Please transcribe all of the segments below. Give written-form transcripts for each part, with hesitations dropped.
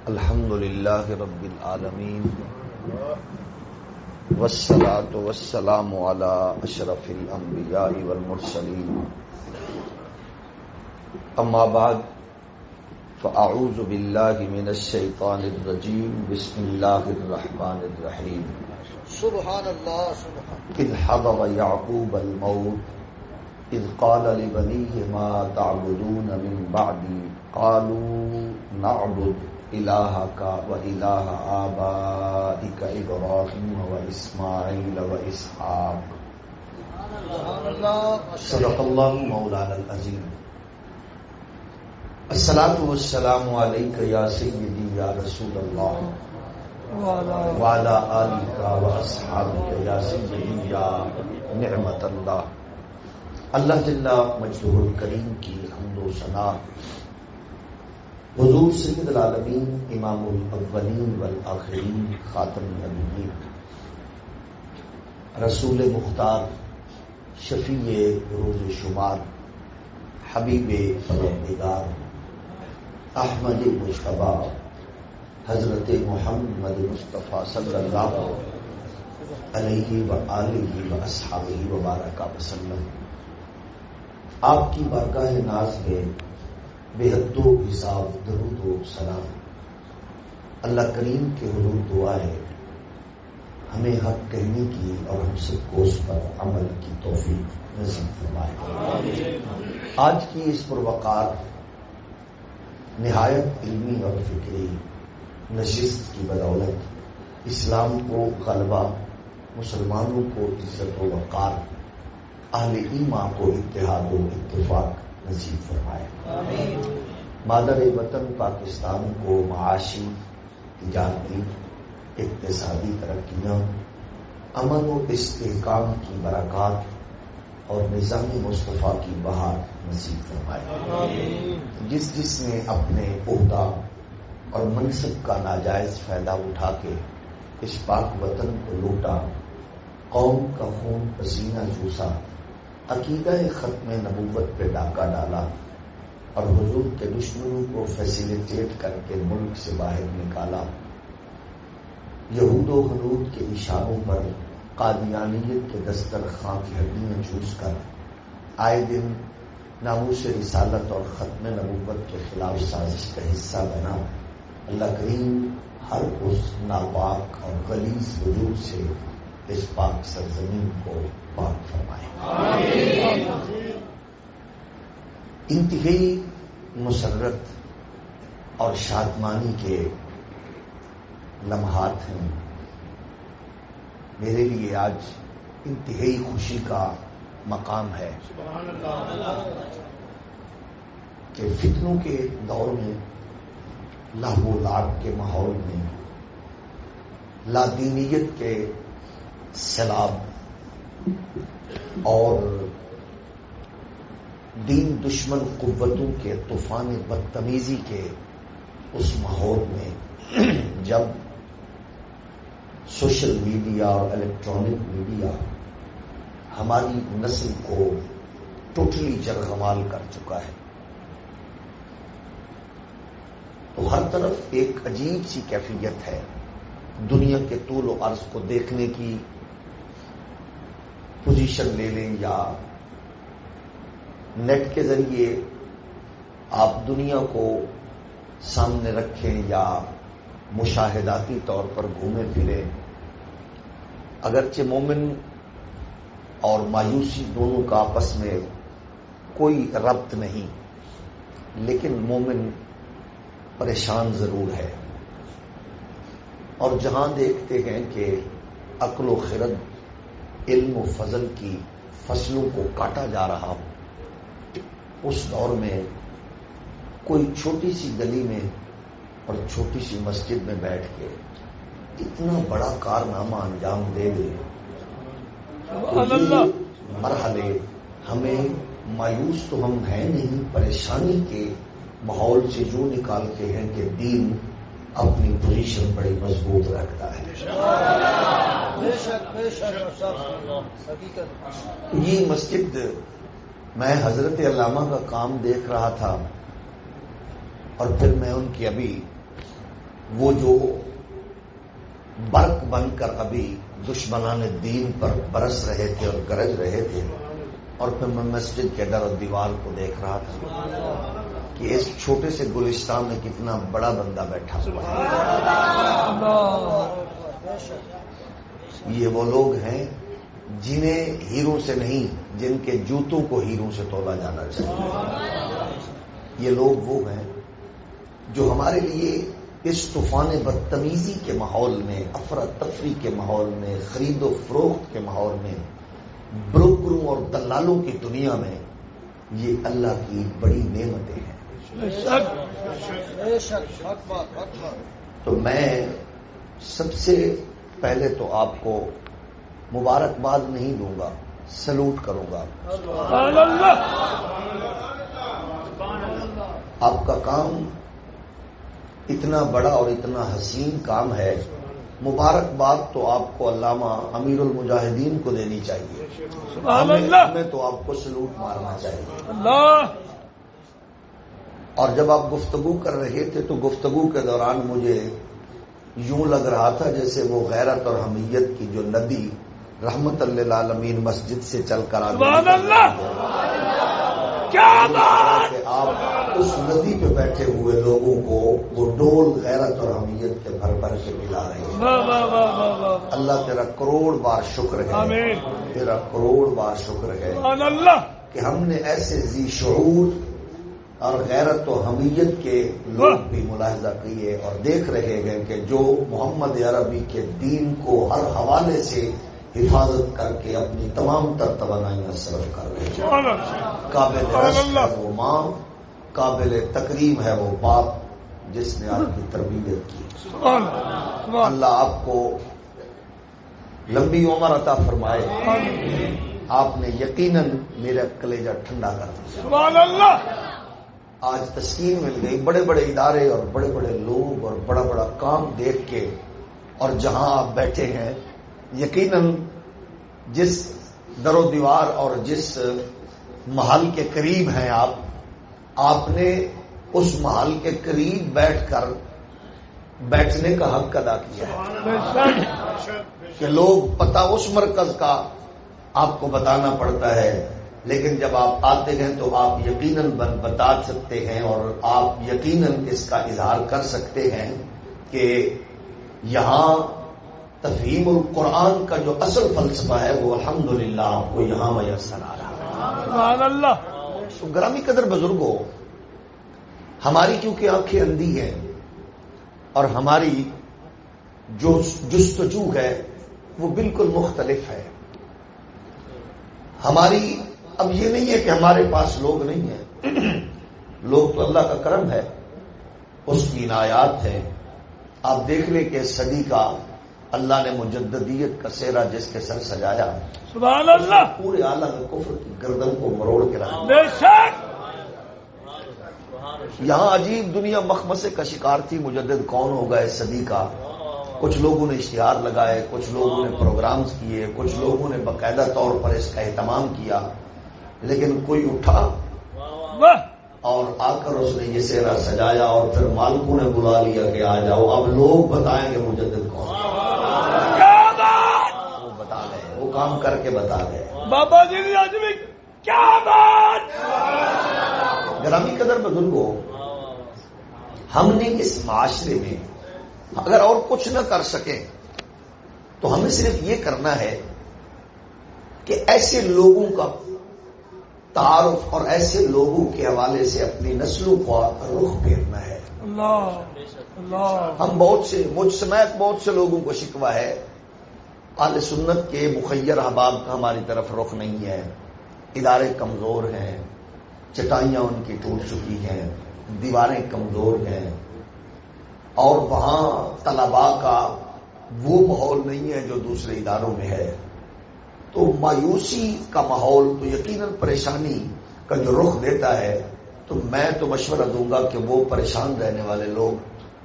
الحمد للہ رب العالمین والصلاة والسلام علی اشرف الانبیاء والمرسلین اما بعد فاعوذ باللہ من الشیطان الرجیم بسم اللہ الرحمن الرحیم سبحان اللہ سبحان اذ حضر یعقوب الموت اذ قال لبنیہ ما تعبدون من بعدی قالوا نعبد الہک و الہ آبائک ابراہیم و اسماعیل و اسحاق صدق اللہ مولانا العظیم. الصلاۃ والسلام علیک یا سیدی یا رسول اللہ وعلی آلک و اصحابک یا سیدی یا نعمت اللہ. اللہ جل مجدہ الکریم کی حمد و ثنا حضور سید العالمین امام الاولین والآخرین خاتم النبیین رسول مختار شفیع روز شمار حبیب پروردگار احمد مجتبی حضرت محمد مصطفیٰ صلی اللہ علیہ وآلہ واصحابہ وبارک وسلم. آپ کی بارگاہ ناز میں بے حد و حساب درود و سلام. اللہ کریم کے حضور دعا ہے ہمیں حق کہنے کی اور ہم سب کو اس پر عمل کی توفیق نصیب فرمائے. آج کی اس پروقار نہایت علمی اور فکری نشست کی بدولت اسلام کو غلبہ، مسلمانوں کو عزت و وقار، اہل ایمان کو اتحاد و اتفاق نصیب فرمائے. مادر وطن پاکستان کو معاشی، تجارتی، اقتصادی ترقیاں، امن و استحکام کی برکات اور نظام مصطفیٰ کی بہار نصیب فرمائے. جس نے اپنے عہدہ اور منصب کا ناجائز فائدہ اٹھا کے اس پاک وطن کو لوٹا، قوم کا خون پسینہ چوسا، عقیدہ ختم نبوت پہ ڈاکہ ڈالا اور حضور کے دشمنوں کو فیسیلیٹیٹ کر کے ملک سے باہر نکالا، یہود و حنود کے اشاروں پر قادیانیت کے دسترخوان کی ہڈیاں چوس کر آئے دن ناموس رسالت اور ختم نبوت کے خلاف سازش کا حصہ بنا. اللہ کریم ہر اس ناپاک اور غلیظ وجود سے اس پاک سرزمین کو پاک فرمائے. انتہائی مسرت اور شادمانی کے لمحات ہیں. میرے لیے آج انتہائی خوشی کا مقام ہے کہ فتنوں کے دور میں، لہو و لعب کے ماحول میں، لادینیت کے سیلاب اور دین دشمن قوتوں کے طوفان بدتمیزی کے اس ماحول میں جب سوشل میڈیا اور الیکٹرانک میڈیا ہماری نسل کو ٹوٹلی جرغمال کر چکا ہے، تو ہر طرف ایک عجیب سی کیفیت ہے دنیا کے طول و عرض کو دیکھنے کی. پوزیشن لے لیں یا نیٹ کے ذریعے آپ دنیا کو سامنے رکھیں یا مشاہداتی طور پر گھومے پھریں. اگرچہ مومن اور مایوسی دونوں کا آپس میں کوئی ربط نہیں، لیکن مومن پریشان ضرور ہے. اور جہاں دیکھتے ہیں کہ عقل و خرد، علم و فضل کی فصلوں کو کاٹا جا رہا ہو، اس دور میں کوئی چھوٹی سی گلی میں اور چھوٹی سی مسجد میں بیٹھ کے اتنا بڑا کارنامہ انجام دے دے، مرحلے ہمیں مایوس تو ہم ہیں نہیں، پریشانی کے ماحول سے جو نکالتے ہیں کہ دین اپنی پوزیشن بڑی مضبوط رکھتا ہے. یہ مسجد میں حضرت علامہ کا کام دیکھ رہا تھا اور پھر میں ان کی ابھی وہ جو برق بن کر ابھی دشمنان دین پر برس رہے تھے اور گرج رہے تھے، اور پھر میں مسجد کے در و دیوار کو دیکھ رہا تھا کہ اس چھوٹے سے گلستان میں کتنا بڑا بندہ بیٹھا ہوا ہے۔ یہ وہ لوگ ہیں جنہیں ہیروں سے نہیں، جن کے جوتوں کو ہیروں سے تولا جانا چاہیے۔ یہ لوگ وہ ہیں جو ہمارے لیے اس طوفان بدتمیزی کے ماحول میں، افراتفری کے ماحول میں، خرید و فروخت کے ماحول میں، بروکروں اور دلالوں کی دنیا میں یہ اللہ کی بڑی نعمتیں ہیں۔ تو میں سب سے پہلے تو آپ کو مبارکباد نہیں دوں گا، سلوٹ کروں گا۔ آپ کا کام اتنا بڑا اور اتنا حسین کام ہے، مبارکباد تو آپ کو علامہ امیر المجاہدین کو دینی چاہیے، ہمیں تو آپ کو سلوٹ مارنا چاہیے۔ اور جب آپ گفتگو کر رہے تھے تو گفتگو کے دوران مجھے یوں لگ رہا تھا جیسے وہ غیرت اور حمیت کی جو ندی رحمت للعالمین مسجد سے چل کر سبحان اللہ، کیا بات! کہ آپ اس ندی پہ بیٹھے ہوئے لوگوں کو وہ ڈول غیرت اور حمیت کے بھر بھر کے پلا رہے ہیں۔ اللہ تیرا کروڑ بار شکر ہے، تیرا کروڑ بار شکر ہے کہ ہم نے ایسے ذی شعور اور غیرت و حمیت کے لوگ بھی ملاحظہ کیے اور دیکھ رہے ہیں کہ جو محمد عربی کے دین کو ہر حوالے سے حفاظت کر کے اپنی تمام تر توانائیاں صرف کر رہے ہیں۔ قابل رشک ہے وہ ماں، قابل تکریم ہے وہ باپ جس نے آپ کی تربیت کی۔ اللہ آپ کو لمبی عمر عطا فرمائے۔ آپ نے یقیناً میرا کلیجہ ٹھنڈا کر دیا۔ آج تسکین مل گئی، بڑے بڑے ادارے اور بڑے بڑے لوگ اور بڑا بڑا کام دیکھ کے، اور جہاں آپ بیٹھے ہیں یقیناً جس در و دیوار اور جس محل کے قریب ہیں آپ نے اس محل کے قریب بیٹھ کر بیٹھنے کا حق ادا کیا ہے کہ لوگ پتہ اس مرکز کا آپ کو بتانا پڑتا ہے، لیکن جب آپ آتے ہیں تو آپ یقیناً بتا سکتے ہیں اور آپ یقیناً اس کا اظہار کر سکتے ہیں کہ یہاں تفہیم القرآن کا جو اصل فلسفہ ہے وہ الحمدللہ آپ کو یہاں میسر آ رہا ہے۔ سبحان اللہ۔ تو گرامی قدر بزرگوں، ہماری کیونکہ آنکھیں اندھی ہیں اور ہماری جو جستجو ہے وہ بالکل مختلف ہے۔ ہماری اب یہ نہیں ہے کہ ہمارے پاس لوگ نہیں ہیں، لوگ تو اللہ کا کرم ہے، اس کی عنایات ہے۔ آپ دیکھ لیں کہ صدی کا اللہ نے مجددیت کا سہرا جس کے سر سجایا، سبحان اللہ، پورے عالم کفر کی گردن کو مروڑ کے رکھا۔ بے شک یہاں عجیب دنیا مخمصے کا شکار تھی، مجدد کون ہوگا اس صدی کا؟ کچھ لوگوں نے اشتہار لگائے، کچھ لوگوں نے پروگرامز کیے، کچھ لوگوں نے باقاعدہ طور پر اس کا اہتمام کیا، لیکن کوئی اٹھا اور آ کر اس نے یہ سہرا سجایا اور پھر مالکوں نے بلا لیا کہ آ جاؤ، اب لوگ بتائیں گے مجدد کون، وہ بتا گئے، وہ کام کر کے بتا گئے۔ بابا جی آدمی کیا بات! گرامی قدر بزرگوں، ہم نے اس معاشرے میں اگر اور کچھ نہ کر سکیں تو ہمیں صرف یہ کرنا ہے کہ ایسے لوگوں کا تعارف اور ایسے لوگوں کے حوالے سے اپنی نسلوں کو رخ پھیرنا ہے۔ ہم بہت سے، مجھ سمیت بہت سے لوگوں کو شکوہ ہے، اہل سنت کے مخیر احباب کا ہماری طرف رخ نہیں ہے، ادارے کمزور ہیں، چٹائیاں ان کی ٹوٹ چکی ہیں، دیواریں کمزور ہیں، اور وہاں طلباء کا وہ ماحول نہیں ہے جو دوسرے اداروں میں ہے، تو مایوسی کا ماحول تو یقیناً پریشانی کا جو رخ دیتا ہے۔ تو میں تو مشورہ دوں گا کہ وہ پریشان رہنے والے لوگ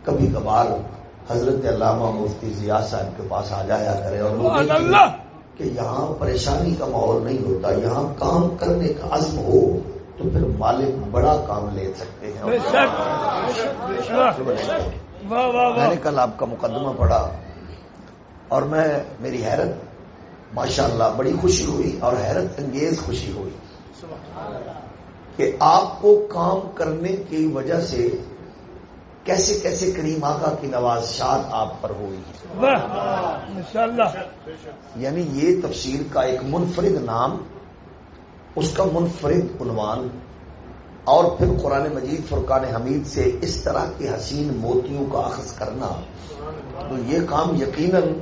کبھی کبھار حضرت علامہ مفتی ضیاء صاحب کے پاس آ جایا کرے اور وہ دیکھیں کہ یہاں پریشانی کا ماحول نہیں ہوتا، یہاں کام کرنے کا عزم ہو تو پھر مالک بڑا کام لے سکتے ہیں۔ واہ واہ میں نے واہ کل آپ کا مقدمہ پڑھا اور میری حیرت ماشاءاللہ بڑی خوشی ہوئی اور حیرت انگیز خوشی ہوئی کہ آپ کو کام کرنے کی وجہ سے کیسے کیسے کریم آقا کی نوازشات آپ پر ہوئی. واہ ماشاءاللہ. یعنی یہ تفسیر کا ایک منفرد نام، اس کا منفرد عنوان، اور پھر قرآن مجید فرقان حمید سے اس طرح کے حسین موتیوں کا اخذ کرنا، تو یہ کام یقیناً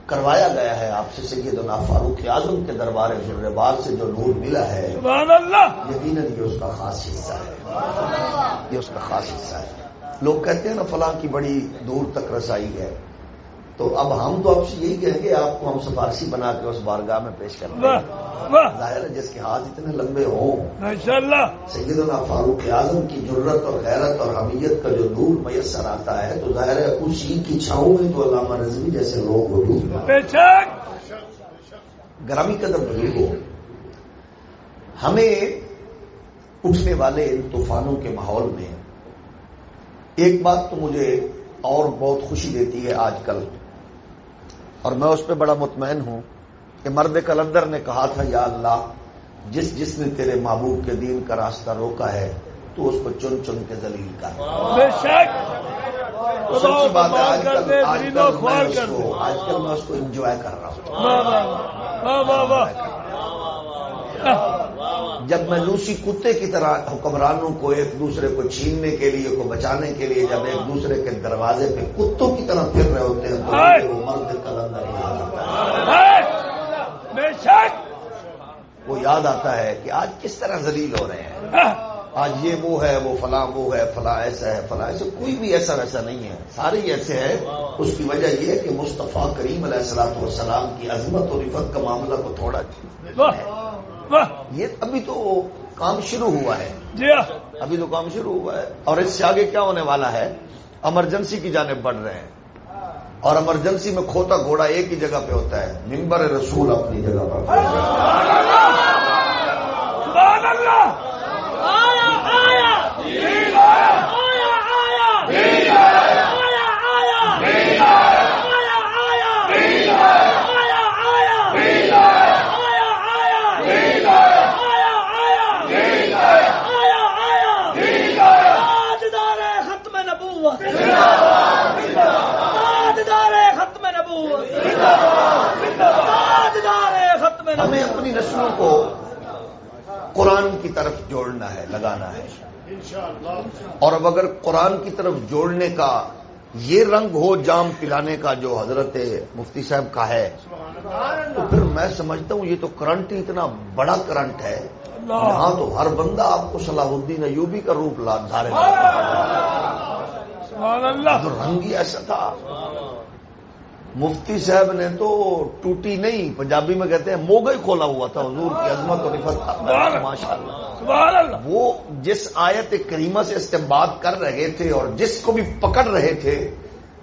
کروایا گیا ہے آپ سے. سیدنا فاروق اعظم کے دربار ذوالجلال سے جو نور ملا ہے، سبحان اللہ. یقیناً یہ اس کا خاص حصہ ہے، یہ اس کا خاص حصہ ہے. لوگ کہتے ہیں نا فلاں کی بڑی دور تک رسائی ہے، تو اب ہم تو آپ سے یہی کہیں گے آپ کو ہم سفارشی بنا کے اس بارگاہ میں پیش کرتے واہ ہیں. واہ ظاہر ہے جس کے ہاتھ اتنے لمبے ہوں، ماشاءاللہ. سیدنا فاروق اعظم کی جرت اور غیرت اور حمیت کا جو نور میسر آتا ہے، تو ظاہر ہے اسی کی چھاؤں میں تو علامہ رضوی جیسے لوگ وجود میں. بے شک. گرامی قدر بزرگوں، ہمیں اٹھنے والے ان طوفانوں کے ماحول میں ایک بات تو مجھے اور بہت خوشی دیتی ہے آج کل، اور میں اس پہ بڑا مطمئن ہوں کہ مرد کلندر نے کہا تھا یا اللہ جس نے تیرے محبوب کے دین کا راستہ روکا ہے تو اس کو چن چن کے ذلیل کر. بے شک. تو سچی بات ہے آج کر کل دے آج دلیل و کل خوار میں کر دے. اس کو انجوائے کر رہا ہوں. واہ واہ واہ واہ. جب میں لوسی کتے کی طرح حکمرانوں کو ایک دوسرے کو چھیننے کے لیے، کو بچانے کے لیے جب ایک دوسرے کے دروازے پہ کتوں کی طرح پھر رہے ہوتے ہیں، تو مجھے وہ مرد کلندر یاد آتا ہے. بے شک. وہ یاد آتا ہے کہ آج کس طرح ذلیل ہو رہے ہیں. آج یہ وہ ہے، وہ فلاں وہ ہے، فلاں ایسا ہے، فلاں ایسا. کوئی بھی ایسا ویسا نہیں ہے، سارے ہی ایسے ہیں. اس کی وجہ یہ ہے کہ مصطفیٰ کریم علیہ الصلوۃ والسلام کی عظمت اور رفت کا معاملہ کو تھوڑا یہ ابھی تو کام شروع ہوا ہے. جی ہاں. ابھی تو کام شروع ہوا ہے، اور اس سے آگے کیا ہونے والا ہے؟ ایمرجنسی کی جانب بڑھ رہے ہیں، اور ایمرجنسی میں کھوتا گھوڑا ایک ہی جگہ پہ ہوتا ہے، منبر رسول اپنی جگہ پر. سبحان اللہ. آیا آیا دین آیا. آیا آیا دین آیا. آیا آیا دین آیا. آیا آیا دین آیا. آیا آیا دین آیا. آیا آیا دین آیا. آیا آیا دین آیا. آیا آیا دین آیا. تاجدار ختم نبوت تاجدار ختم نبوت تاجدار ختم نبوت. ہمیں اپنی نسلوں کو قرآن کی طرف جوڑنا ہے، لگانا ہے. اور اب اگر قرآن کی طرف جوڑنے کا یہ رنگ ہو جام پلانے کا جو حضرت مفتی صاحب کا ہے، تو پھر میں سمجھتا ہوں یہ تو کرنٹ ہی اتنا بڑا کرنٹ ہے. یہاں تو ہر بندہ آپ کو صلاح الدین ایوبی کا روپ دھارے گا. سبحان اللہ. تو رنگ ہی ایسا تھا. مفتی صاحب نے تو ٹوٹی نہیں، پنجابی میں کہتے ہیں موگا ہی کھولا ہوا تھا حضور کی عظمت اور رفت. ماشاء اللہ. سبحان اللہ. وہ جس آیت کریمہ سے استنباط کر رہے تھے اور جس کو بھی پکڑ رہے تھے،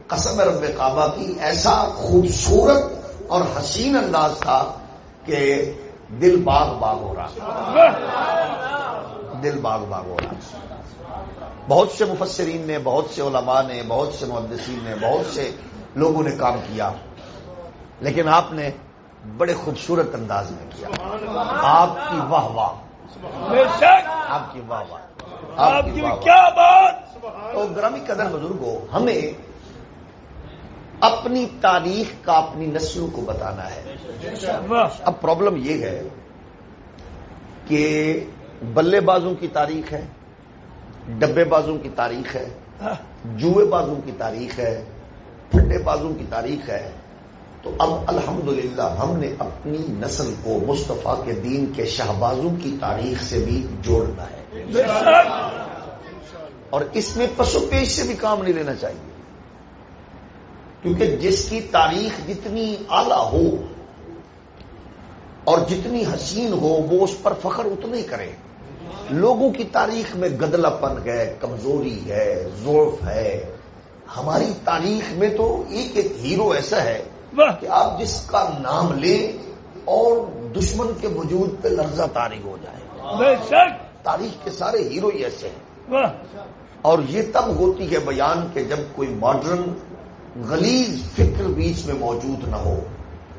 قسم رب کعبہ کی ایسا خوبصورت اور حسین انداز تھا کہ دل باغ باغ ہو رہا تھا. دل باغ باغ ہو رہا تھا. بہت سے مفسرین نے، بہت سے علماء نے، بہت سے محدثین نے، بہت سے لوگوں نے کام کیا، لیکن آپ نے بڑے خوبصورت انداز میں کیا. آپ کی واہ واہ. بے شک. آپ کی واہ واہ. آپ کی کیا بات. تو گرامی قدر بزرگوں، ہمیں اپنی تاریخ کا اپنی نسلوں کو بتانا ہے. اب پرابلم یہ ہے کہ بلے بازوں کی تاریخ ہے، ڈبے بازوں کی تاریخ ہے، جوئے بازوں کی تاریخ ہے، پھڈے بازوں کی تاریخ ہے. تو اب الحمدللہ ہم نے اپنی نسل کو مصطفیٰ کے دین کے شہبازوں کی تاریخ سے بھی جوڑنا ہے، اور اس میں پس و پیش سے بھی کام نہیں لینا چاہیے. کیونکہ جس کی تاریخ جتنی اعلیٰ ہو اور جتنی حسین ہو، وہ اس پر فخر اتنا ہی کرے. لوگوں کی تاریخ میں گدلا پن ہے، کمزوری ہے، ضعف ہے. ہماری تاریخ میں تو ایک ایک ہیرو ایسا ہے کہ آپ جس کا نام لیں اور دشمن کے وجود پہ لرزہ طاری ہو جائے. بے شک. تاریخ کے سارے ہیرو ہی ایسے ہیں. اور یہ تب ہوتی ہے بیان کہ جب کوئی ماڈرن غلیظ فکر بیچ میں موجود نہ ہو،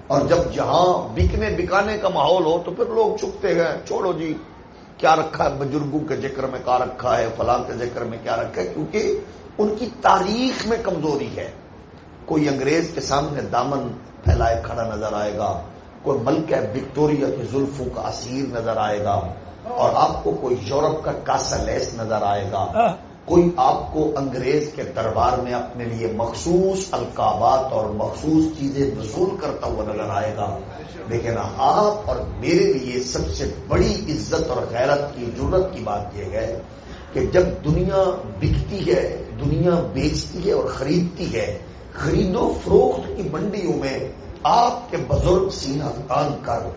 اور جب جہاں بکنے بکانے کا ماحول ہو تو پھر لوگ چپتے گئے، چھوڑو جی کیا رکھا ہے، بزرگوں کے ذکر میں کیا رکھا ہے، فلاں کے ذکر میں کیا رکھا ہے، کیونکہ ان کی تاریخ میں کمزوری ہے۔ کوئی انگریز کے سامنے دامن پھیلائے کھڑا نظر آئے گا، کوئی ملکہ وکٹوریا کی زلفوں کا اسیر نظر آئے گا، اور آپ کو کوئی یورپ کا کاسا لیس نظر آئے گا، کوئی آپ کو انگریز کے دربار میں اپنے لیے مخصوص القابات اور مخصوص چیزیں وصول کرتا ہوا نظر آئے گا۔ لیکن آپ اور میرے لیے سب سے بڑی عزت اور غیرت کی جرت کی بات یہ ہے کہ جب دنیا بکتی ہے، دنیا بیچتی ہے اور خریدتی ہے، خرید و فروخت کی منڈیوں میں آپ کے بزرگ سینہ تان کر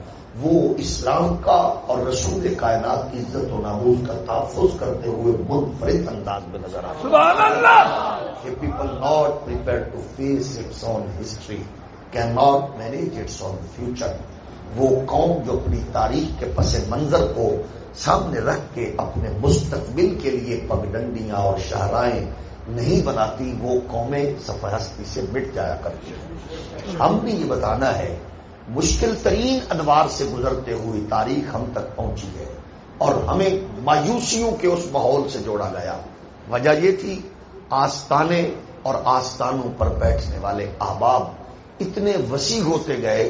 وہ اسلام کا اور رسول کائنات کی عزت و ناموز کا تحفظ کرتے ہوئے منفرد انداز میں نظر آتے ہیں۔ سبحان اللہ۔ People not prepared to face its own history can not manage its own future. وہ قوم جو اپنی تاریخ کے پس منظر کو سامنے رکھ کے اپنے مستقبل کے لیے پگڈنڈیاں اور شاہراہیں نہیں بناتی، وہ قومیں صفحہ ہستی سے مٹ جایا کرتی ہیں۔ ہم نے یہ بتانا ہے، مشکل ترین ادوار سے گزرتے ہوئی تاریخ ہم تک پہنچی ہے اور ہمیں مایوسیوں کے اس ماحول سے جوڑا گیا۔ وجہ یہ تھی آستانے اور آستانوں پر بیٹھنے والے احباب اتنے وسیع ہوتے گئے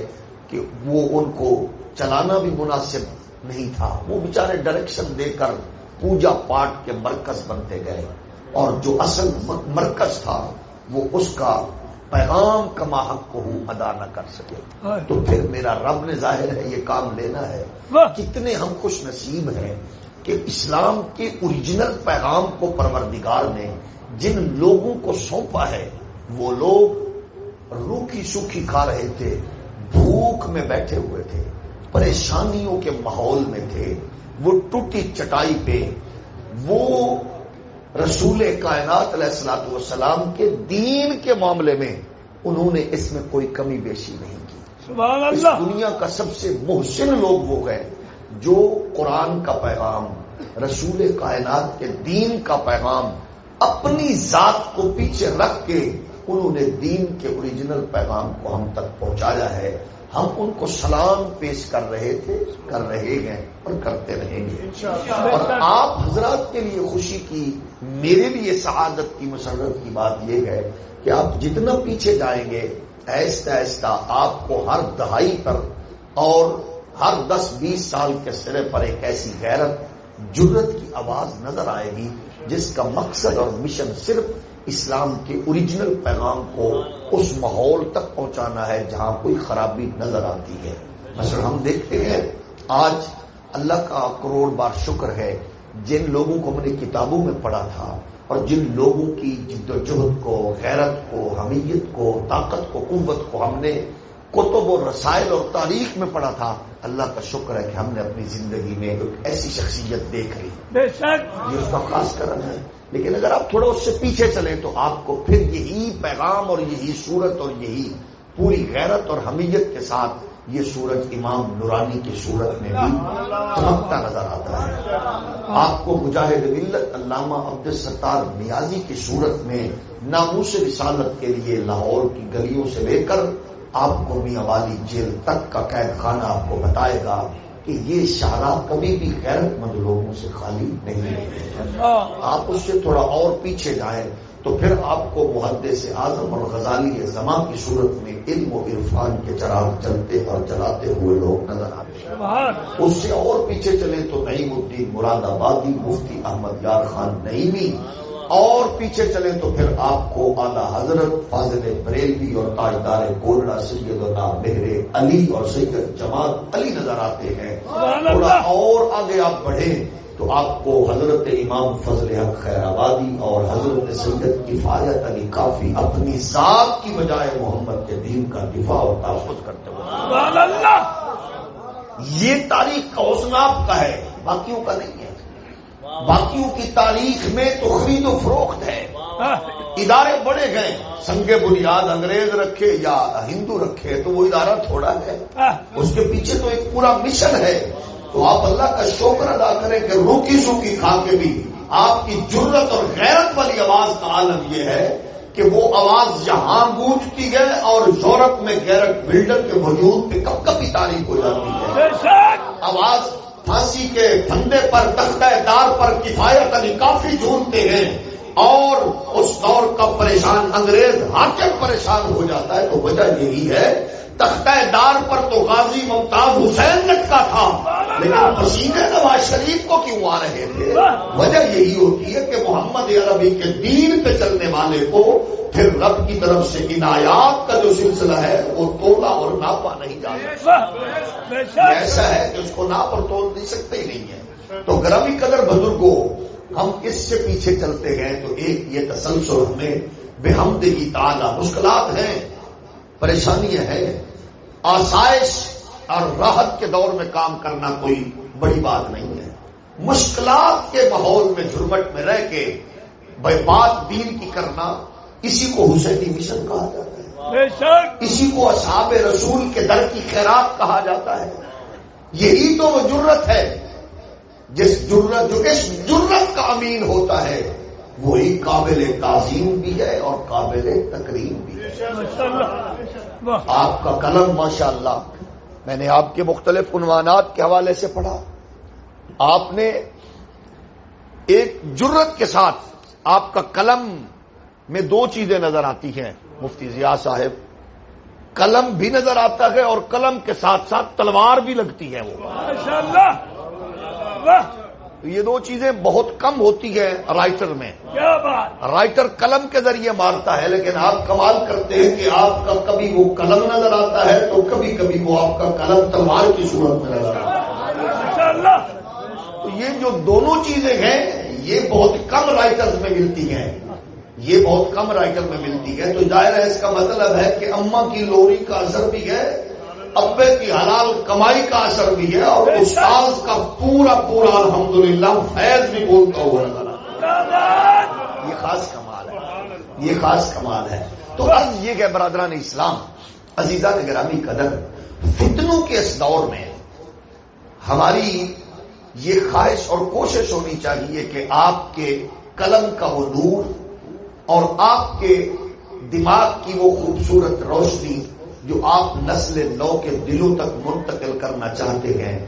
کہ وہ ان کو چلانا بھی مناسب نہیں تھا، وہ بیچارے ڈائریکشن دے کر پوجا پاٹ کے مرکز بنتے گئے، اور جو اصل مرکز تھا وہ اس کا پیغام کما حق کو ادا نہ کر سکے۔ تو پھر میرا رب نے ظاہر ہے یہ کام لینا ہے۔ کتنے ہم خوش نصیب ہیں کہ اسلام کے اوریجنل پیغام کو پروردگار نے جن لوگوں کو سونپا ہے، وہ لوگ روکھی سوکھی کھا رہے تھے، بھوک میں بیٹھے ہوئے تھے، پریشانیوں کے ماحول میں تھے، وہ ٹوٹی چٹائی پہ وہ رسول کائنات علیہ الصلوۃ والسلام کے دین کے معاملے میں انہوں نے اس میں کوئی کمی بیشی نہیں کی۔ سبحان اس اللہ۔ دنیا کا سب سے محسن لوگ وہ ہیں جو قرآن کا پیغام، رسول کائنات کے دین کا پیغام اپنی ذات کو پیچھے رکھ کے انہوں نے دین کے اوریجنل پیغام کو ہم تک پہنچایا ہے۔ ہم ان کو سلام پیش کر رہے تھے، کر رہے ہیں اور کرتے رہیں گے۔ اور آپ حضرات کے لیے خوشی کی، میرے لیے سعادت کی، مسرت کی بات یہ ہے کہ آپ جتنا پیچھے جائیں گے آہستہ آہستہ آپ کو ہر دہائی پر اور ہر 10-20 سال کے سرے پر ایک ایسی غیرت، جرت کی آواز نظر آئے گی جس کا مقصد اور مشن صرف اسلام کے اوریجنل پیغام کو اس ماحول تک پہنچانا ہے جہاں کوئی خرابی نظر آتی ہے۔ مثلا ہم دیکھتے ہیں آج اللہ کا کروڑ بار شکر ہے، جن لوگوں کو ہم نے کتابوں میں پڑھا تھا اور جن لوگوں کی جد و جہد کو، غیرت کو، حمیت کو، طاقت کو، قوت کو ہم نے کتب و رسائل اور تاریخ میں پڑھا تھا، اللہ کا شکر ہے کہ ہم نے اپنی زندگی میں ایک ایسی شخصیت دیکھ لی، بے شک یہ اس کا خاص کرم ہے۔ لیکن اگر آپ تھوڑا اس سے پیچھے چلیں تو آپ کو پھر یہی پیغام اور یہی صورت اور یہی پوری غیرت اور حمیت کے ساتھ یہ سورج امام نورانی کی صورت میں بھی چمکتا نظر آتا ہے۔ آپ کو مجاہد ملت علامہ عبدالستار نیازی کی صورت میں ناموس رسالت کے لیے لاہور کی گلیوں سے لے کر آپ کو میاں والی جیل تک کا قید خانہ آپ کو بتائے گا کہ یہ شاہراہ کبھی بھی غیرت مند لوگوں سے خالی نہیں ہے۔ آپ اس سے تھوڑا اور پیچھے جائیں تو پھر آپ کو محدث اعظم اور غزالی زمان کی صورت میں علم و عرفان کے چراغ جلتے اور جلاتے ہوئے لوگ نظر آتے ہیں۔ اس سے اور پیچھے چلیں تو نعیم الدین مراد آبادی، مفتی احمد یار خان نعیمی، اور پیچھے چلیں تو پھر آپ کو اعلیٰ حضرت فاضل بریلوی اور تاجدار گولڑا سیدنا مہر علی اور سید جمال علی نظر آتے ہیں۔ تھوڑا اور آگے آپ بڑھیں تو آپ کو حضرت امام فضل حق خیر آبادی اور حضرت سید کفایت علی کافی اپنی ذات کی بجائے محمد کے دین کا دفاع اور تحفظ کرتے ہوئے، یہ تاریخ کا حسن آپ کا ہے، باقیوں کا نہیں ہے۔ باقیوں کی تاریخ میں تو خرید و فروخت ہے، ادارے بڑے گئے، سنگ بنیاد انگریز رکھے یا ہندو رکھے تو وہ ادارہ تھوڑا ہے، اس کے پیچھے تو ایک پورا مشن ہے۔ تو آپ اللہ کا شکر ادا کریں کہ روکی سوکی کھا کے بھی آپ کی جرت اور غیرت والی آواز کا عالم یہ ہے کہ وہ آواز یہاں گونجتی ہے اور یورپ میں گیرٹ بلڈر کے وجود پہ کب کبھی تاریخ ہو جاتی ہے. آواز پھانسی کے پھندے پر تختہ دار پر کفایت علی کافی جھولتے ہیں اور اس دور کا پریشان انگریز حاکم پریشان ہو جاتا ہے. تو وجہ یہی ہے تختہ دار پر تو غازی ممتاز حسین لٹکا تھا لیکن پسینے نواز شریف کو کیوں آ رہے تھے؟ وجہ یہی ہوتی ہے کہ محمد عربی کے دین پہ چلنے والے کو پھر رب کی طرف سے عنایات کا جو سلسلہ ہے وہ تولا اور ناپا نہیں جا سکتا. ایسا ہے کہ اس کو ناپ اور تول نہیں سکتے ہی نہیں ہے. تو گرامی قدر بزرگوں ہم اس سے پیچھے چلتے گئے تو ایک یہ تسلسل ہمیں بحمدہ تعالی مشکلات ہیں، پریشانیاں ہیں. آسائش اور راحت کے دور میں کام کرنا کوئی بڑی بات نہیں ہے. مشکلات کے ماحول میں جھرمٹ میں رہ کے بات دین کی کرنا، اسی کو حسینی مشن کہا جاتا ہے، اسی کو اصحاب رسول کے در کی خیرات کہا جاتا ہے. یہی تو وہ جرت ہے جو اس جرت کا امین ہوتا ہے وہی قابل تعظیم بھی ہے اور قابل تکریم بھی ہے. آپ کا قلم ماشاءاللہ میں نے آپ کے مختلف عنوانات کے حوالے سے پڑھا. آپ نے ایک جرت کے ساتھ آپ کا قلم میں دو چیزیں نظر آتی ہیں مفتی ضیاء صاحب، قلم بھی نظر آتا ہے اور قلم کے ساتھ ساتھ تلوار بھی لگتی ہے. وہ ماشاءاللہ یہ دو چیزیں بہت کم ہوتی ہیں رائٹر میں. کیا بات، رائٹر قلم کے ذریعے مارتا ہے لیکن آپ کمال کرتے ہیں کہ آپ کا کبھی وہ قلم نظر آتا ہے تو کبھی کبھی وہ آپ کا قلم تلوار کی صورت میں نظر آتا ہے. تو یہ جو دونوں چیزیں ہیں یہ بہت کم رائٹرز میں ملتی ہیں، یہ بہت کم رائٹر میں ملتی ہے. تو ظاہر ہے اس کا مطلب ہے کہ اماں کی لوری کا اثر بھی ہے، ابے کی حلال کمائی کا اثر بھی ہے اور استاذ کا پورا الحمدللہ فیض بھی بولتا ہوا نظر آتا ہے. یہ خاص کمال ہے، یہ خاص کمال ہے. تو عرض یہ کہ برادران اسلام عزیزان گرامی قدر، فتنوں کے اس دور میں ہماری یہ خواہش اور کوشش ہونی چاہیے کہ آپ کے قلم کا وہ نور اور آپ کے دماغ کی وہ خوبصورت روشنی جو آپ نسل نو کے دلوں تک منتقل کرنا چاہتے ہیں،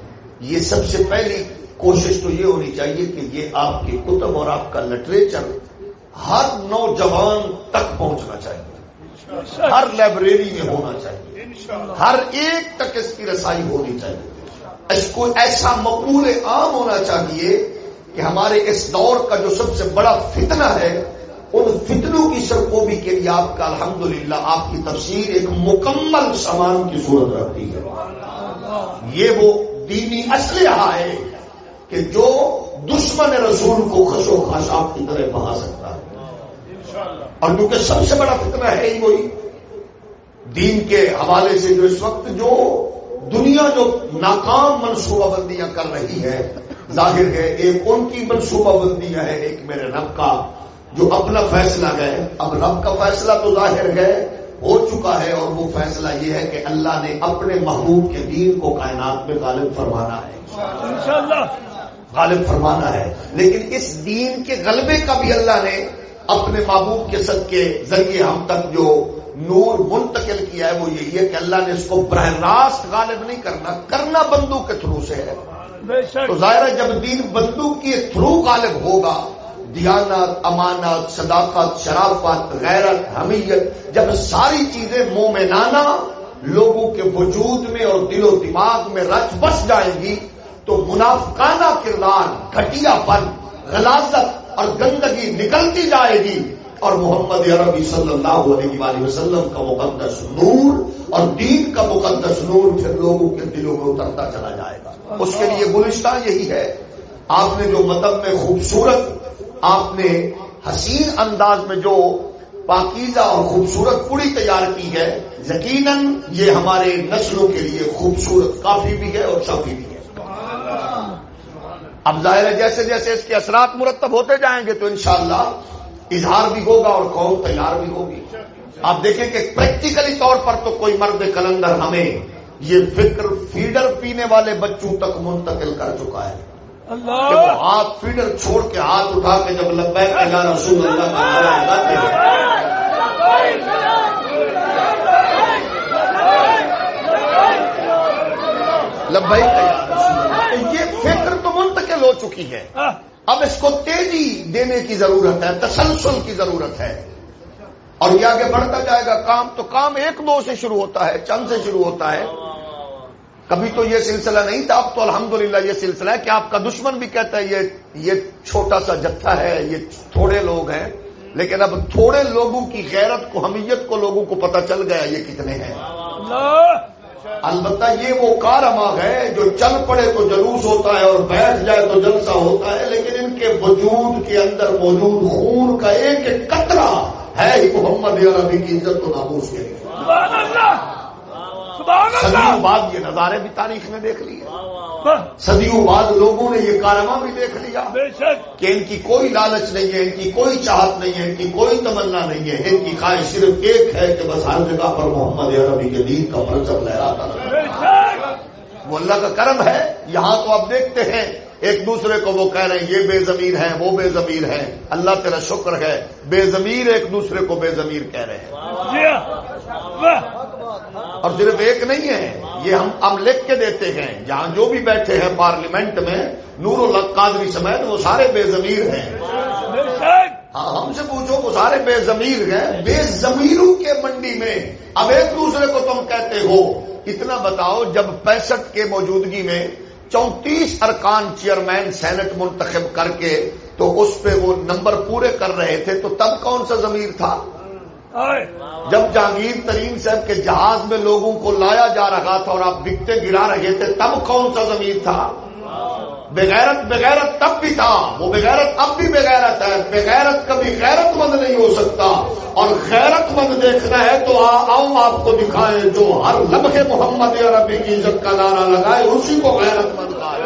یہ سب سے پہلی کوشش تو یہ ہونی چاہیے کہ یہ آپ کے کتب اور آپ کا لٹریچر ہر نوجوان تک پہنچنا چاہیے، ہر لائبریری میں ہونا چاہیے، ہر ایک تک اس کی رسائی ہونی چاہیے. اس کو ایسا مقبول عام ہونا چاہیے کہ ہمارے اس دور کا جو سب سے بڑا فتنہ ہے ان فتنوں کی سرکوبی کے لیے آپ کا الحمدللہ آپ کی تفسیر ایک مکمل سامان کی صورت رکھتی ہے. یہ وہ دینی اسلحہ ہے کہ جو دشمن رسول کو خش و خاشاک کی طرح بہا سکتا ہے. اور کیونکہ سب سے بڑا فتنہ ہے ہی وہی دین کے حوالے سے جو اس وقت جو دنیا جو ناکام منصوبہ بندیاں کر رہی ہے، ظاہر ہے ایک ان کی منصوبہ بندیاں ہے، ایک میرے رب کا جو اپنا فیصلہ گئے. اب رب کا فیصلہ تو ظاہر ہے ہو چکا ہے اور وہ فیصلہ یہ ہے کہ اللہ نے اپنے محبوب کے دین کو کائنات میں غالب فرمانا ہے، انشاءاللہ غالب فرمانا ہے. لیکن اس دین کے غلبے کا بھی اللہ نے اپنے محبوب کے صدقے ذریعے ہم تک جو نور منتقل کیا ہے وہ یہی ہے کہ اللہ نے اس کو براہ راست غالب نہیں کرنا بندوق کے تھرو سے ہے. تو ظاہر ہے جب دین بندوق کے تھرو غالب ہوگا، دیانت، امانت، صداقت، شرافت، غیرت، حمیت، جب ساری چیزیں مومنانہ لوگوں کے وجود میں اور دل و دماغ میں رچ بس جائیں گی تو منافقانہ کردار، گھٹیا پن، غلاظت اور گندگی نکلتی جائے گی اور محمد عربی صلی اللہ علیہ وآلہ وسلم کا مقدس نور اور دین کا مقدس نور پھر لوگوں کے دلوں میں اترتا چلا جائے گا. اس کے لیے گلستان یہی ہے. آپ نے جو مطلب میں خوبصورت آپ نے حسین انداز میں جو پاکیزہ اور خوبصورت پوڑی تیار کی ہے، یقیناً یہ ہمارے نسلوں کے لیے خوبصورت کافی بھی ہے اور شافی بھی ہے. اب ظاہر ہے جیسے جیسے اس کے اثرات مرتب ہوتے جائیں گے تو انشاءاللہ اظہار بھی ہوگا اور قوم تیار بھی ہوگی. آپ دیکھیں کہ پریکٹیکلی طور پر تو کوئی مرد کلندر ہمیں یہ فکر فیڈر پینے والے بچوں تک منتقل کر چکا ہے. کہ وہ ہاتھ فیڈر چھوڑ کے ہاتھ اٹھا کے جب لبیک یا رسول اللہ کا نعرہ لگاتے ہیں، لبیک یا رسول اللہ، یہ فکر تو منتقل ہو چکی ہے، اب اس کو تیزی دینے کی ضرورت ہے، تسلسل کی ضرورت ہے، اور یہ آگے بڑھتا جائے گا۔ کام ایک دو سے شروع ہوتا ہے، چند سے شروع ہوتا ہے۔ کبھی تو یہ سلسلہ نہیں تھا، اب تو الحمدللہ یہ سلسلہ ہے کہ آپ کا دشمن بھی کہتا ہے یہ چھوٹا سا جتھا ہے، یہ تھوڑے لوگ ہیں، لیکن اب تھوڑے لوگوں کی غیرت کو، حمیت کو لوگوں کو پتہ چل گیا یہ کتنے ہیں۔ البتہ یہ وہ کارما ہے جو چل پڑے تو جلوس ہوتا ہے اور بیٹھ جائے تو جلسہ ہوتا ہے، لیکن ان کے وجود کے اندر موجود خون کا ایک ایک قطرہ ہے ہی محمد عربی کی عزت و ناموس کے لیے۔ صدیوں بعد یہ نظارے بھی تاریخ میں دیکھ لیے، صدیوں بعد لوگوں نے یہ کارما بھی دیکھ لیا کہ ان کی کوئی لالچ نہیں ہے، ان کی کوئی چاہت نہیں ہے، ان کی کوئی تمنا نہیں ہے، ان کی خواہش صرف ایک ہے کہ بس ہر جگہ پر محمد عربی کے دین کا پرچم لہراتا رہے۔ وہ اللہ کا کرم ہے، یہاں تو آپ دیکھتے ہیں ایک دوسرے کو وہ کہہ رہے ہیں یہ بے ضمیر ہیں، وہ بے ضمیر ہیں، اللہ تیرا شکر ہے بے ضمیر ایک دوسرے کو بے ضمیر کہہ رہے ہیں۔ اور صرف ایک نہیں ہے، یہ ہم لکھ کے دیتے ہیں، جہاں جو بھی بیٹھے ہیں پارلیمنٹ میں نور الحق قادری سمیت وہ سارے بے ضمیر ہیں۔ ہاں ہم سے پوچھو وہ سارے بے ضمیر ہیں، بے ضمیروں کے منڈی میں اب ایک دوسرے کو تم کہتے ہو۔ اتنا بتاؤ، جب 65 کے موجودگی میں 34 ارکان چیئرمین سینٹ منتخب کر کے تو اس پہ وہ نمبر پورے کر رہے تھے، تو تب کون سا ضمیر تھا؟ جب جہانگیر ترین صاحب کے جہاز میں لوگوں کو لایا جا رہا تھا اور آپ وکٹیں گرا رہے تھے، تب کون سا ضمیر تھا؟ بغیرت تب بھی تھا، وہ بغیرت اب بھی بغیرت ہے۔ بغیرت کبھی غیرت مند نہیں ہو سکتا، اور غیرت مند دیکھنا ہے تو آؤ آپ کو دکھائیں جو ہر لمحے محمد عربی کی عزت کا نعرہ لگائے، اسی کو غیرت مند کہا ہے۔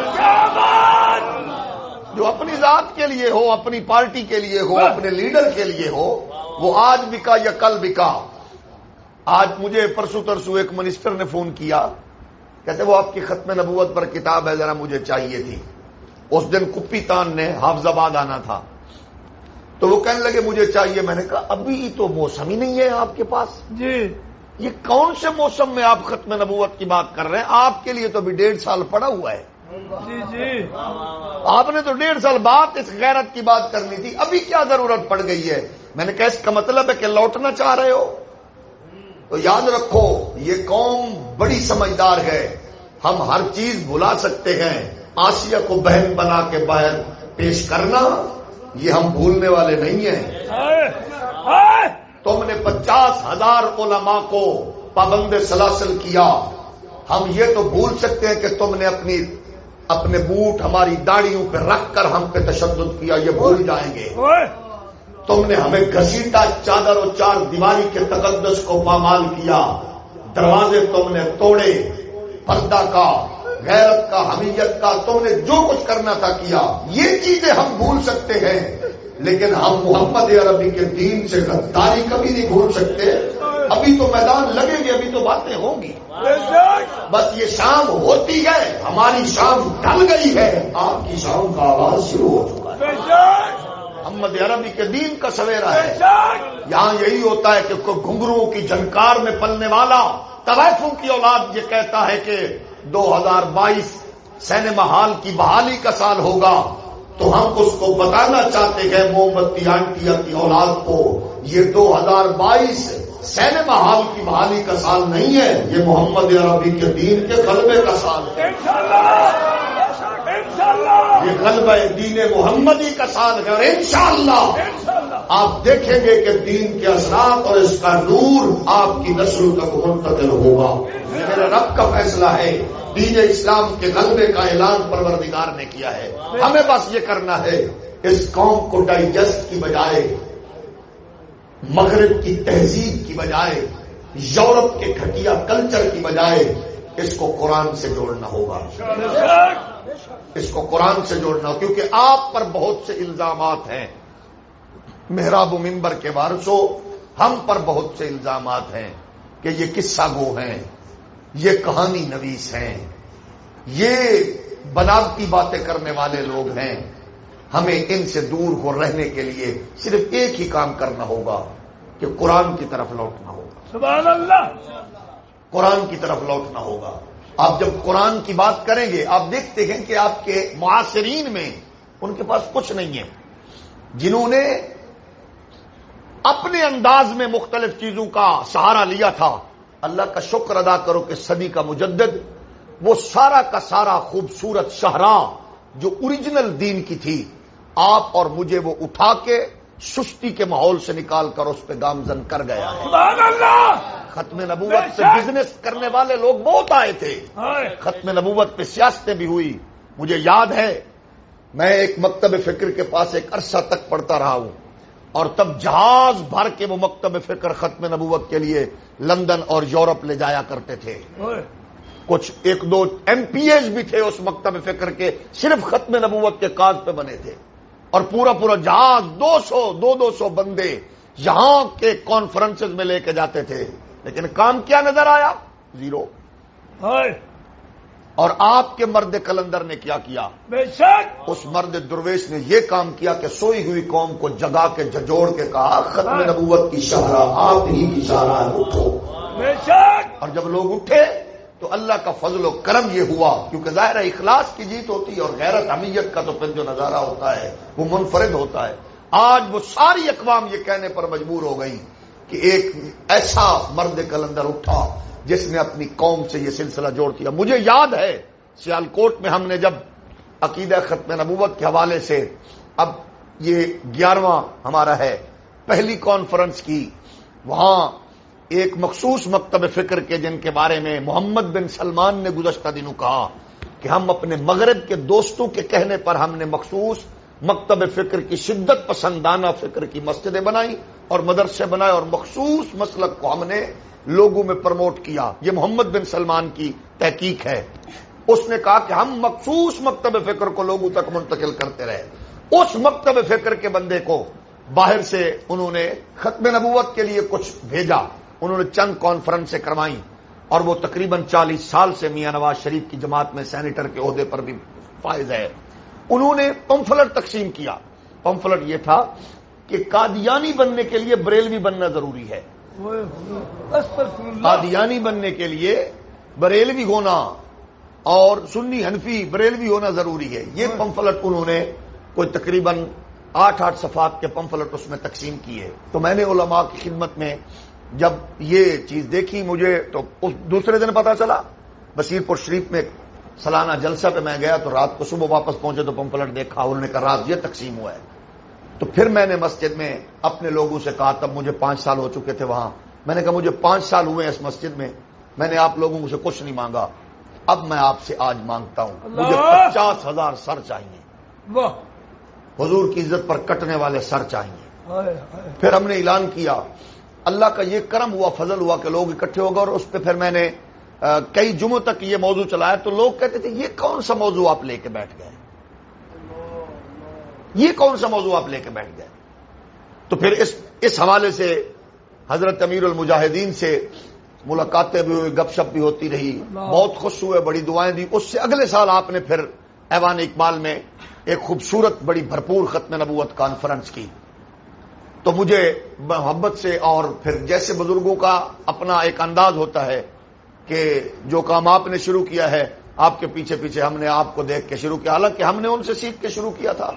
جو اپنی ذات کے لیے ہو، اپنی پارٹی کے لیے ہو، اپنے لیڈر کے لیے ہو، وہ آج بکا یا کل بکا۔ آج مجھے پرسوں ترسوں ایک منسٹر نے فون کیا، کہتے وہ آپ کی ختم نبوت پر کتاب ہے، ذرا مجھے چاہیے تھی۔ اس دن کپی تان نے حافظ آباد آنا تھا، تو وہ کہنے لگے مجھے چاہیے۔ میں نے کہا ابھی تو موسم ہی نہیں ہے آپ کے پاس جی، یہ کون سے موسم میں آپ ختم نبوت کی بات کر رہے ہیں؟ آپ کے لیے تو ابھی 1.5 سال پڑا ہوا ہے جی جی، آپ نے تو 1.5 سال بعد اس غیرت کی بات کرنی تھی، ابھی کیا ضرورت پڑ گئی ہے؟ میں نے کہا اس کا مطلب ہے کہ لوٹنا چاہ رہے ہو؟ تو یاد رکھو یہ قوم بڑی سمجھدار ہے، ہم ہر چیز بھلا سکتے ہیں، آسیہ کو بہن بنا کے باہر پیش کرنا یہ ہم بھولنے والے نہیں ہیں۔ تم نے 50,000 علماء کو پابند سلاسل کیا، ہم یہ تو بھول سکتے ہیں کہ تم نے اپنے بوٹ ہماری داڑھیوں پہ رکھ کر ہم پہ تشدد کیا، یہ بھول جائیں گے۔ تم نے ہمیں گھسیٹا، چادر و 4 دیواری کے تقدس کو پامال کیا، دروازے تم نے توڑے، پردہ کا، غیرت کا، حمیت کا، تم نے جو کچھ کرنا تھا کیا۔ یہ چیزیں ہم بھول سکتے ہیں، لیکن ہم محمد عربی کے دین سے غداری کبھی نہیں بھول سکتے۔ ابھی تو میدان لگیں گے، ابھی تو باتیں ہوں گی، بس یہ شام ہوتی ہے، ہماری شام ڈھل گئی ہے، آپ کی شام کا آغاز شروع ہو چکا ہے۔ محمد عربی کے دین کا سویرا ہے۔ یہاں یہی ہوتا ہے کہ گھنگروؤں کی جھنکار میں پلنے والا طوائفوں کی اولاد یہ کہتا ہے کہ 2022 سینما ہال کی بحالی کا سال ہوگا، تو ہم اس کو بتانا چاہتے ہیں موم بتی آنٹیا کی اولاد کو، یہ 2022 سینما ہال کی بحالی کا سال نہیں ہے، یہ محمد عربی کے دین کے غلبے کا سال ہے۔ یہ غلبہ دین محمدی کا سال ہے، اور انشاءاللہ آپ دیکھیں گے کہ دین کے اثرات اور اس کا نور آپ کی نسل تک منتقل ہوگا۔ یہ میرے رب کا فیصلہ ہے، دین اسلام کے غلبے کا اعلان پروردگار نے کیا ہے۔ ہمیں بس یہ کرنا ہے، اس قوم کو ڈائجسٹ کی بجائے، مغرب کی تہذیب کی بجائے، یورپ کے گھٹیا کلچر کی بجائے اس کو قرآن سے جوڑنا ہوگا، اس کو قرآن سے جوڑنا ہوگا، کیونکہ آپ پر بہت سے الزامات ہیں، محراب و منبر کے وارثوں، ہم پر بہت سے الزامات ہیں کہ یہ قصہ گو ہیں، یہ کہانی نویس ہیں، یہ بناوٹی باتیں کرنے والے لوگ ہیں. ہمیں ان سے دور ہو رہنے کے لیے صرف ایک ہی کام کرنا ہوگا کہ قرآن کی طرف لوٹنا ہوگا. سبحان اللہ. قرآن کی طرف لوٹنا ہوگا. آپ جب قرآن کی بات کریں گے آپ دیکھتے ہیں کہ آپ کے معاصرین میں ان کے پاس کچھ نہیں ہے. جنہوں نے اپنے انداز میں مختلف چیزوں کا سہارا لیا تھا، اللہ کا شکر ادا کرو کہ صدی کا مجدد وہ سارا کا سارا خوبصورت شاہراہ جو اوریجنل دین کی تھی، آپ اور مجھے وہ اٹھا کے سستی کے ماحول سے نکال کر اس پہ گامزن کر گیا ہے. سبحان اللہ. ختم نبوت پہ بزنس کرنے والے لوگ بہت آئے تھے. ختم نبوت پہ سیاستیں بھی ہوئی. مجھے یاد ہے میں ایک مکتب فکر کے پاس ایک عرصہ تک پڑھتا رہا ہوں، اور تب جہاز بھر کے وہ مکتب فکر ختم نبوت کے لیے لندن اور یورپ لے جایا کرتے تھے. کچھ ایک دو ایم پی ایز بھی تھے اس مکتب فکر کے، صرف ختم نبوت کے کاغذ پہ بنے تھے. اور پورا جہاز 200 بندے یہاں کے کانفرنسز میں لے کے جاتے تھے. لیکن کام کیا نظر آیا؟ زیرو. اور آپ کے مرد کلندر نے کیا کیا؟ بے شک اس مرد درویش نے یہ کام کیا کہ سوئی ہوئی قوم کو جگا کے جھجوڑ کے کہا ختم نبوت کی شاہراہ آپ ہی کی شاہراہ اٹھو. بے شک. اور جب لوگ اٹھے تو اللہ کا فضل و کرم یہ ہوا، کیونکہ ظاہر ہے اخلاص کی جیت ہوتی ہے اور غیرت حمیت کا تو پھر جو نظارہ ہوتا ہے وہ منفرد ہوتا ہے. آج وہ ساری اقوام یہ کہنے پر مجبور ہو گئی کہ ایک ایسا مرد کلندر اٹھا جس نے اپنی قوم سے یہ سلسلہ جوڑ دیا. مجھے یاد ہے سیالکوٹ میں ہم نے جب عقیدہ ختم نبوت کے حوالے سے اب یہ 11واں ہمارا ہے پہلی کانفرنس کی، وہاں ایک مخصوص مکتب فکر کے جن کے بارے میں محمد بن سلمان نے گزشتہ دنوں کہا کہ ہم اپنے مغرب کے دوستوں کے کہنے پر ہم نے مخصوص مکتب فکر کی شدت پسندانہ فکر کی مسجدیں بنائی اور مدرسے بنائے اور مخصوص مسلک کو ہم نے لوگوں میں پروموٹ کیا. یہ محمد بن سلمان کی تحقیق ہے. اس نے کہا کہ ہم مخصوص مکتب فکر کو لوگوں تک منتقل کرتے رہے. اس مکتب فکر کے بندے کو باہر سے انہوں نے ختم نبوت کے لیے کچھ بھیجا. انہوں نے چند کانفرنسیں کروائیں اور وہ تقریباً 40 سال سے میاں نواز شریف کی جماعت میں سینیٹر کے عہدے پر بھی فائز ہے. انہوں نے پمفلٹ تقسیم کیا. پمفلٹ یہ تھا کہ قادیانی بننے کے لیے بریلوی بننا ضروری ہے. قادیانی بننے کے لیے بریلوی ہونا اور سنی حنفی بریلوی ہونا ضروری ہے. یہ پمفلٹ انہوں نے کوئی تقریباً 8 صفحات کے پمفلٹ اس میں تقسیم کیے. تو میں نے علماء کی خدمت میں جب یہ چیز دیکھی مجھے تو اس دوسرے دن پتا چلا بصیر پور شریف میں سالانہ جلسہ پہ میں گیا تو رات کو صبح واپس پہنچے تو پمفلٹ دیکھا. انہوں نے کہا رات یہ تقسیم ہوا ہے. تو پھر میں نے مسجد میں اپنے لوگوں سے کہا، تب مجھے 5 سال ہو چکے تھے وہاں، میں نے کہا مجھے 5 سال ہوئے اس مسجد میں نے آپ لوگوں سے کچھ نہیں مانگا، اب میں آپ سے آج مانگتا ہوں مجھے 50,000 سر چاہیے. حضور کی عزت پر کٹنے والے سر چاہیے. پھر ہم نے اعلان کیا. اللہ کا یہ کرم ہوا، فضل ہوا کہ لوگ اکٹھے ہو گئے اور اس پہ پھر میں نے کئی جمعوں تک یہ موضوع چلایا. تو لوگ کہتے تھے یہ کون سا موضوع آپ لے کے بیٹھ گئے، یہ کون سا موضوع آپ لے کے بیٹھ گئے. تو پھر اس حوالے سے حضرت امیر المجاہدین سے ملاقاتیں بھی ہوئی، گپ شپ بھی ہوتی رہی، بہت خوش ہوئے، بڑی دعائیں دی. اس سے اگلے سال آپ نے پھر ایوان اقبال میں ایک خوبصورت بڑی بھرپور ختم نبوت کانفرنس کی. تو مجھے محبت سے اور پھر جیسے بزرگوں کا اپنا ایک انداز ہوتا ہے کہ جو کام آپ نے شروع کیا ہے آپ کے پیچھے پیچھے ہم نے آپ کو دیکھ کے شروع کیا، حالانکہ ہم نے ان سے سیکھ کے شروع کیا تھا،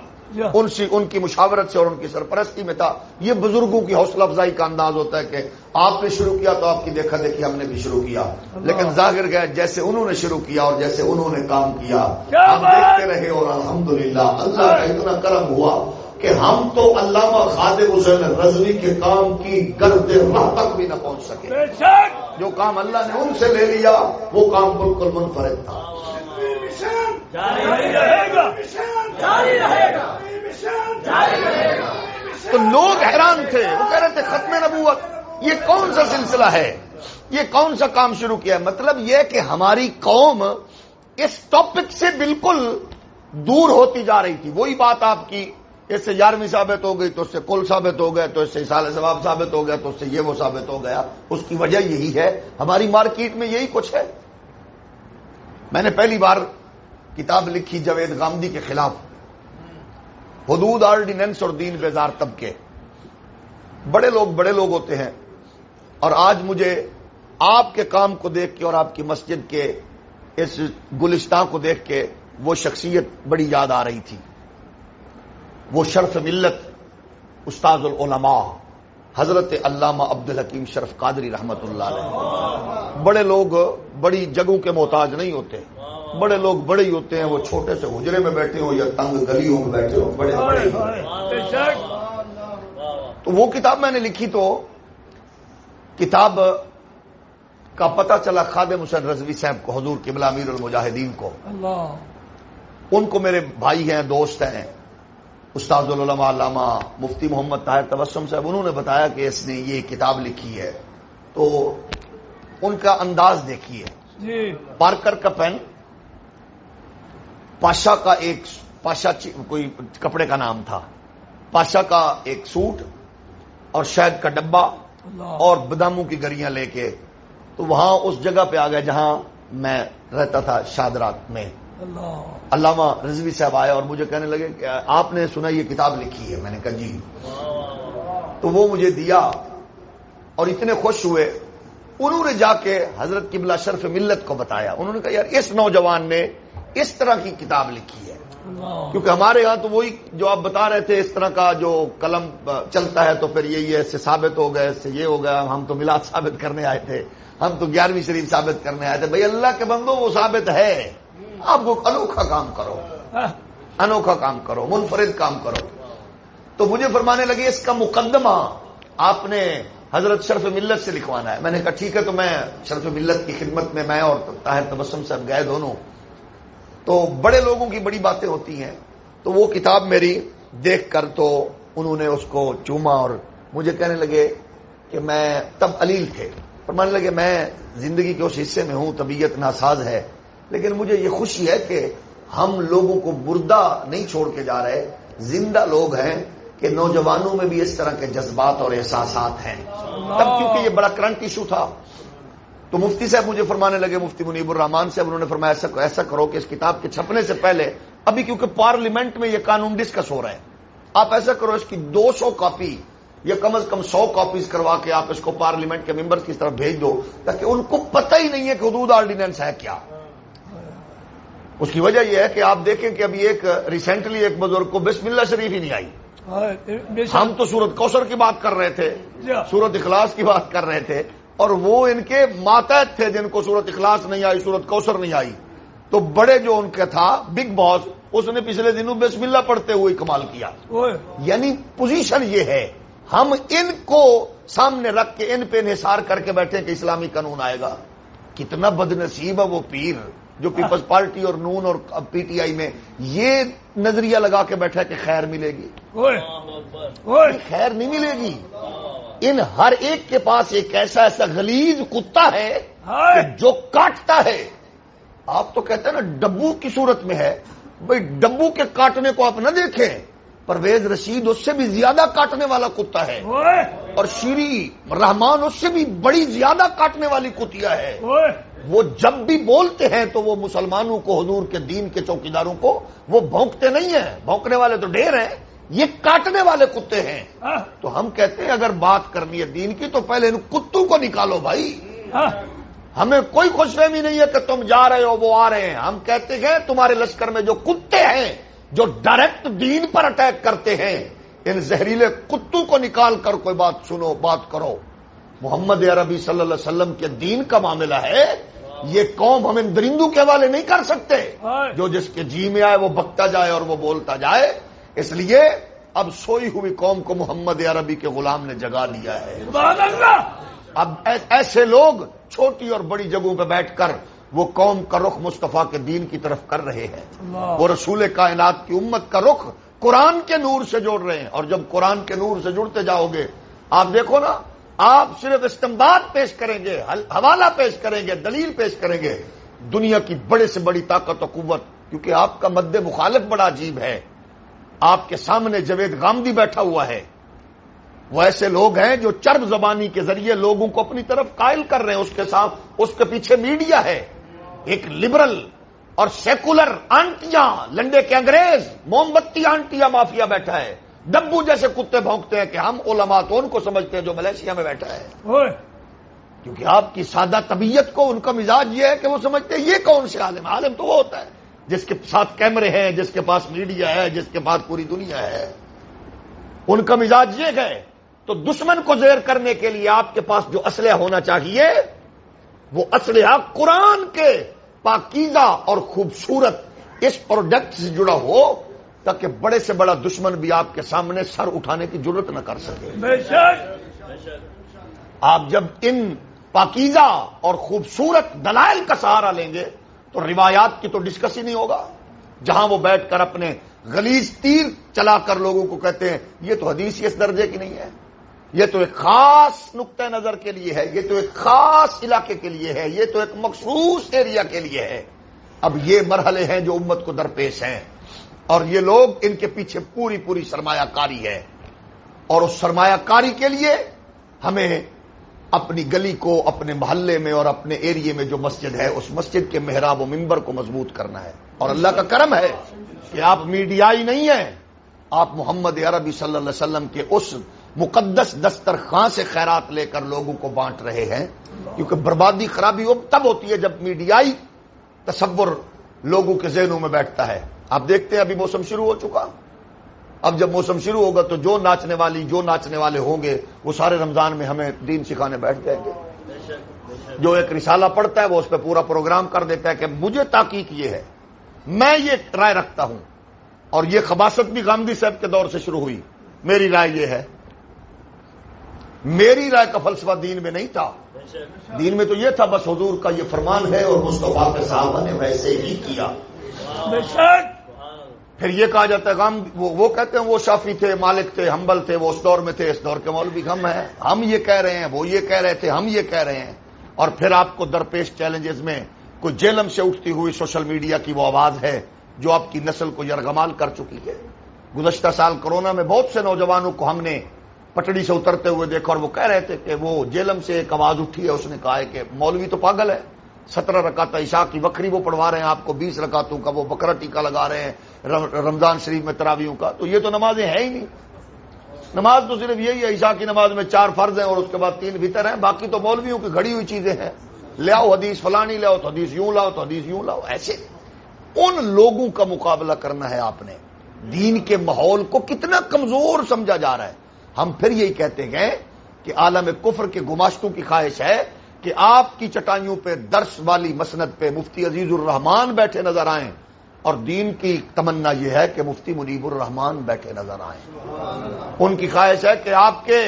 ان کی مشاورت سے اور ان کی سرپرستی میں تھا. یہ بزرگوں کی حوصلہ افزائی کا انداز ہوتا ہے کہ آپ نے شروع کیا تو آپ کی دیکھا دیکھی ہم نے بھی شروع کیا. لیکن ظاہر گئے جیسے انہوں نے شروع کیا اور جیسے انہوں نے کام کیا ہم دیکھتے رہے. اور الحمدللہ اللہ کا اتنا کرم ہوا کہ ہم تو علامہ خادم حسین رضوی کے کام کی گرد راہ تک بھی نہ پہنچ سکے. جو کام اللہ نے ان سے لے لیا وہ کام بالکل منفرد تھا. تو لوگ حیران تھے، وہ کہہ رہے تھے ختم نبوت یہ کون سا سلسلہ ہے، یہ کون سا کام شروع کیا ہے. مطلب یہ کہ ہماری قوم اس ٹاپک سے بالکل دور ہوتی جا رہی تھی. وہی بات آپ کی، اس سے 11ویں ثابت ہو گئی تو اس سے کل ثابت ہو گیا، تو اس سے اصال ثواب ثابت ہو گیا، تو اس سے یہ وہ ثابت ہو گیا. اس کی وجہ یہی ہے، ہماری مارکیٹ میں یہی کچھ ہے. میں نے پہلی بار کتاب لکھی جاوید غامدی کے خلاف، حدود آرڈیننس اور دین بیزار طبقے. بڑے لوگ ہوتے ہیں، اور آج مجھے آپ کے کام کو دیکھ کے اور آپ کی مسجد کے اس گلستان کو دیکھ کے وہ شخصیت بڑی یاد آ رہی تھی. وہ شرف ملت استاد العلماء حضرت علامہ عبدالحکیم شرف قادری رحمت اللہ علیہ. بڑے لوگ بڑی جگہوں کے محتاج نہیں ہوتے، بڑے لوگ بڑے ہی ہوتے ہیں، وہ چھوٹے سے حجرے میں بیٹھے ہو یا تنگ گلیوں میں بیٹھے ہو، بڑے ہی. تو وہ کتاب میں نے لکھی تو کتاب کا پتہ چلا خادم حسین رضوی صاحب کو، حضور قبلہ امیر المجاہدین کو. ان کو میرے بھائی ہیں، دوست ہیں، استاد العلماء علامہ مفتی محمد طاہر تبسم صاحب، انہوں نے بتایا کہ اس نے یہ کتاب لکھی ہے. تو ان کا انداز دیکھیے، پارکر کا پین، پاشا کا کوئی کپڑے کا نام تھا، پاشا کا ایک سوٹ اور شہد کا ڈبہ اور باداموں کی گریاں لے کے تو وہاں اس جگہ پہ آ گئے جہاں میں رہتا تھا شادرات میں. علامہ رضوی صاحب آئے اور مجھے کہنے لگے کہ آپ نے سنا یہ کتاب لکھی ہے؟ میں نے کہا جی. تو وہ مجھے دیا اور اتنے خوش ہوئے. انہوں نے جا کے حضرت قبلہ شرف ملت کو بتایا. انہوں نے کہا یار اس نوجوان نے اس طرح کی کتاب لکھی ہے. کیونکہ ہمارے ہاں تو وہی جو آپ بتا رہے تھے، اس طرح کا جو قلم چلتا ہے تو پھر یہی ہے، اس سے ثابت ہو گئے، اس سے یہ ہو گیا. ہم تو میلاد ثابت کرنے آئے تھے، ہم تو 11ویں شریف ثابت کرنے آئے تھے. بھائی اللہ کے بندو وہ ثابت ہے، آپ کو انوکھا کام کرو، انوکھا کام کرو، منفرد کام کرو. تو مجھے فرمانے لگے اس کا مقدمہ آپ نے حضرت شرف ملت سے لکھوانا ہے. میں نے کہا ٹھیک ہے. تو میں شرف ملت کی خدمت میں اور طاہر تبسم صاحب گئے دونوں. تو بڑے لوگوں کی بڑی باتیں ہوتی ہیں. تو وہ کتاب میری دیکھ کر تو انہوں نے اس کو چوما اور مجھے کہنے لگے کہ میں تب علیل تھے، فرمانے لگے میں زندگی کے اس حصے میں ہوں، طبیعت ناساز ہے، لیکن مجھے یہ خوشی ہے کہ ہم لوگوں کو مردہ نہیں چھوڑ کے جا رہے، زندہ لوگ ہیں کہ نوجوانوں میں بھی اس طرح کے جذبات اور احساسات ہیں. تب کیونکہ یہ بڑا کرنٹ ایشو تھا تو مفتی صاحب مجھے فرمانے لگے، مفتی منیب الرحمان صاحب، انہوں نے فرمایا ایسا کرو کہ اس کتاب کے چھپنے سے پہلے، ابھی کیونکہ پارلیمنٹ میں یہ قانون ڈسکس ہو رہا ہے، آپ ایسا کرو اس کی 200 کاپی یا کم از کم 100 کاپیز کروا کے آپ اس کو پارلیمنٹ کے ممبرز کی طرف بھیج دو، تاکہ ان کو پتہ ہی نہیں ہے کہ حدود آرڈیننس ہے کیا. اس کی وجہ یہ ہے کہ آپ دیکھیں کہ ابھی ریسنٹلی ایک بزرگ کو بسم اللہ شریف ہی نہیں آئی. ہم تو سورت کوثر کی بات کر رہے تھے، سورت اخلاص کی بات کر رہے تھے، اور وہ ان کے ماتحت تھے جن کو سورت اخلاص نہیں آئی، سورت کوثر نہیں آئی. تو بڑے جو ان کا تھا بگ باس، اس نے پچھلے دنوں بسم اللہ پڑھتے ہوئے کمال کیا. یعنی پوزیشن یہ ہے، ہم ان کو سامنے رکھ کے ان پہ انحصار کر کے بیٹھے کہ اسلامی قانون آئے گا. کتنا بدنصیب ہے وہ پیر جو پیپلز پارٹی اور نون اور پی ٹی آئی میں یہ نظریہ لگا کے بیٹھا کہ خیر ملے گی. خیر نہیں ملے گی. ان ہر ایک کے پاس ایک ایسا غلیظ کتا ہے کہ جو کاٹتا ہے. آپ تو کہتے ہیں نا ڈبو کی صورت میں ہے، بھائی ڈبو کے کاٹنے کو آپ نہ دیکھیں، پرویز رشید اس سے بھی زیادہ کاٹنے والا کتا ہے، اور شیری رحمان اس سے بھی بڑی زیادہ کاٹنے والی کتیا ہے. وہ جب بھی بولتے ہیں تو وہ مسلمانوں کو، حضور کے دین کے چوکیداروں کو وہ بھونکتے نہیں ہیں. بھونکنے والے تو ڈھیر ہیں، یہ کاٹنے والے کتے ہیں. تو ہم کہتے ہیں اگر بات کرنی ہے دین کی تو پہلے ان کتوں کو نکالو بھائی. ہمیں کوئی خوش فہمی نہیں ہے کہ تم جا رہے ہو وہ آ رہے ہیں. ہم کہتے ہیں تمہارے لشکر میں جو کتے ہیں جو ڈائریکٹ دین پر اٹیک کرتے ہیں، ان زہریلے کتوں کو نکال کر کوئی بات سنو، بات کرو. محمد عربی صلی اللہ علیہ وسلم کے دین کا معاملہ ہے. یہ قوم ہم ان درندوں کے حوالے نہیں کر سکتے جو جس کے جی میں آئے وہ بکتا جائے اور وہ بولتا جائے. اس لیے اب سوئی ہوئی قوم کو محمد عربی کے غلام نے جگا لیا ہے. اب ایسے لوگ چھوٹی اور بڑی جگہوں پہ بیٹھ کر وہ قوم کا رخ مصطفیٰ کے دین کی طرف کر رہے ہیں. وہ رسول کائنات کی امت کا رخ قرآن کے نور سے جوڑ رہے ہیں. اور جب قرآن کے نور سے جڑتے جاؤ گے، آپ دیکھو نا، آپ صرف استنباط پیش کریں گے، حوالہ پیش کریں گے، دلیل پیش کریں گے، دنیا کی بڑے سے بڑی طاقت و قوت. کیونکہ آپ کا مد مخالف بڑا عجیب ہے. آپ کے سامنے جاوید غامدی بیٹھا ہوا ہے. وہ ایسے لوگ ہیں جو چرب زبانی کے ذریعے لوگوں کو اپنی طرف قائل کر رہے ہیں. اس کے ساتھ اس کے پیچھے میڈیا ہے، ایک لبرل اور سیکولر آنٹیاں، لنڈے کے انگریز، موم بتی آنٹیاں مافیا بیٹھا ہے، ڈبو جیسے کتے بھونکتے ہیں کہ ہم علماء تو ان کو سمجھتے ہیں جو ملیشیا میں بیٹھا ہے، کیونکہ آپ کی سادہ طبیعت کو ان کا مزاج یہ ہے کہ وہ سمجھتے ہیں یہ کون سے عالم، عالم تو وہ ہوتا ہے جس کے ساتھ کیمرے ہیں، جس کے پاس میڈیا ہے، جس کے پاس پوری دنیا ہے. ان کا مزاج یہ ہے. تو دشمن کو زیر کرنے کے لیے آپ کے پاس جو اسلحہ ہونا چاہیے وہ اسلحہ قرآن کے پاکیزہ اور خوبصورت اس پروڈکٹ سے جڑا ہو تاکہ بڑے سے بڑا دشمن بھی آپ کے سامنے سر اٹھانے کی ضرورت نہ کر سکے. آپ جب ان پاکیزہ اور خوبصورت دلائل کا سہارا لیں گے تو روایات کی تو ڈسکس ہی نہیں ہوگا. جہاں وہ بیٹھ کر اپنے غلیظ تیر چلا کر لوگوں کو کہتے ہیں یہ تو حدیث اس درجے کی نہیں ہے، یہ تو ایک خاص نقطہ نظر کے لیے ہے، یہ تو ایک خاص علاقے کے لیے ہے، یہ تو ایک مخصوص ایریا کے لیے ہے. اب یہ مرحلے ہیں جو امت کو درپیش ہیں اور یہ لوگ ان کے پیچھے پوری سرمایہ کاری ہے. اور اس سرمایہ کاری کے لیے ہمیں اپنی گلی کو، اپنے محلے میں اور اپنے ایریے میں جو مسجد ہے اس مسجد کے محراب و منبر کو مضبوط کرنا ہے. اور اللہ کا کرم ہے کہ آپ میڈیائی نہیں ہیں، آپ محمد عربی صلی اللہ علیہ وسلم کے اس مقدس دسترخوان سے خیرات لے کر لوگوں کو بانٹ رہے ہیں. کیونکہ بربادی خرابی وہ تب ہوتی ہے جب میڈیائی تصور لوگوں کے ذہنوں میں بیٹھتا ہے. آپ دیکھتے ہیں ابھی موسم شروع ہو چکا، اب جب موسم شروع ہوگا تو جو ناچنے والے ہوں گے وہ سارے رمضان میں ہمیں دین سکھانے بیٹھ جائیں گے. جو ایک رسالہ پڑھتا ہے وہ اس پہ پورا پروگرام کر دیتا ہے کہ مجھے تحقیق یہ ہے، میں یہ رائے رکھتا ہوں. اور یہ خباثت بھی گاندھی صاحب کے دور سے شروع ہوئی. میری رائے یہ ہے، میری رائے کا فلسفہ دین میں نہیں تھا. دین میں تو یہ تھا بس حضور کا یہ فرمان ہے اور مصطفیٰ کے صحابہ نے ویسے ہی کیا. پھر یہ کہا جاتا ہے وہ کہتے ہیں وہ شافعی تھے، مالک تھے، حنبل تھے، وہ اس دور میں تھے، اس دور کے مولوی ہم ہیں، ہم یہ کہہ رہے ہیں، وہ یہ کہہ رہے تھے، ہم یہ کہہ رہے ہیں. اور پھر آپ کو درپیش چیلنجز میں کوئی جیلم سے اٹھتی ہوئی سوشل میڈیا کی وہ آواز ہے جو آپ کی نسل کو یرغمال کر چکی ہے. گزشتہ سال کورونا میں بہت سے نوجوانوں کو ہم نے پٹڑی سے اترتے ہوئے دیکھا اور وہ کہہ رہے تھے کہ وہ جیلم سے ایک آواز اٹھی ہے، اس نے کہا ہے کہ مولوی تو پاگل ہے، 17 رکعت عشاء کی وکری وہ پڑھوا رہے ہیں آپ کو، 20 رکعتوں کا وہ بکرا ٹیکا لگا رہے ہیں رمضان شریف میں تراویحوں کا. تو یہ تو نمازیں ہیں ہی نہیں. نماز تو صرف یہی ہے، عشاء کی نماز میں 4 فرض ہیں اور اس کے بعد 3 وتر ہیں، باقی تو مولویوں کی گھڑی ہوئی چیزیں ہیں. لے آؤ حدیث فلانی، لے آؤ تو حدیث یوں لاؤ تو حدیث یوں لاؤ. ایسے ان لوگوں کا مقابلہ کرنا ہے آپ نے. دین کے ماحول کو کتنا کمزور سمجھا جا رہا ہے. ہم پھر یہی کہتے ہیں کہ عالم کفر کے گماشتوں کی خواہش ہے کہ آپ کی چٹائیوں پہ درس والی مسند پہ مفتی عزیز الرحمان بیٹھے نظر آئیں، اور دین کی تمنا یہ ہے کہ مفتی منیب الرحمان بیٹھے نظر آئیں. ان کی خواہش ہے کہ آپ کے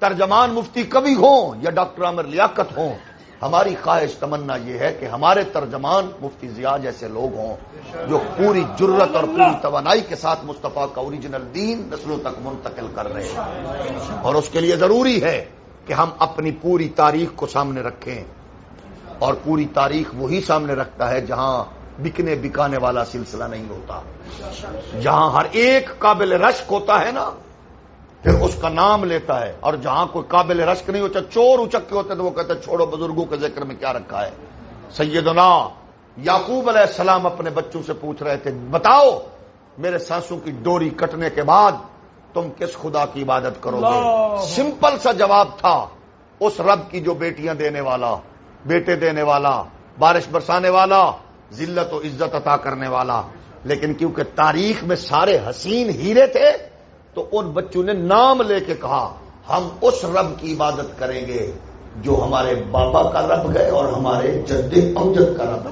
ترجمان مفتی کبھی ہوں یا ڈاکٹر عامر لیاقت ہوں. ہماری خواہش تمنا یہ ہے کہ ہمارے ترجمان مفتی ضیاء جیسے لوگ ہوں جو پوری جرت اور پوری توانائی کے ساتھ مصطفیٰ کا اوریجنل دین نسلوں تک منتقل کر رہے ہیں. اور اس کے لیے ضروری ہے کہ ہم اپنی پوری تاریخ کو سامنے رکھیں. اور پوری تاریخ وہی سامنے رکھتا ہے جہاں بکنے بکانے والا سلسلہ نہیں ہوتا، جہاں ہر ایک قابل رشک ہوتا ہے نا پھر اس کا نام لیتا ہے. اور جہاں کوئی قابل رشک نہیں ہوتا، چور اچکے ہوتے تو وہ کہتے ہیں چھوڑو بزرگوں کے ذکر میں کیا رکھا ہے. سیدنا یعقوب علیہ السلام اپنے بچوں سے پوچھ رہے تھے بتاؤ میرے سانسوں کی ڈوری کٹنے کے بعد تم کس خدا کی عبادت کرو گے. سمپل سا جواب تھا، اس رب کی جو بیٹیاں دینے والا، بیٹے دینے والا، بارش برسانے والا، ذلت و عزت عطا کرنے والا. لیکن کیونکہ تاریخ میں سارے حسین ہیرے تھے تو ان بچوں نے نام لے کے کہا ہم اس رب کی عبادت کریں گے جو ہمارے بابا کا رب ہے اور ہمارے جد امجد کا رب ہے.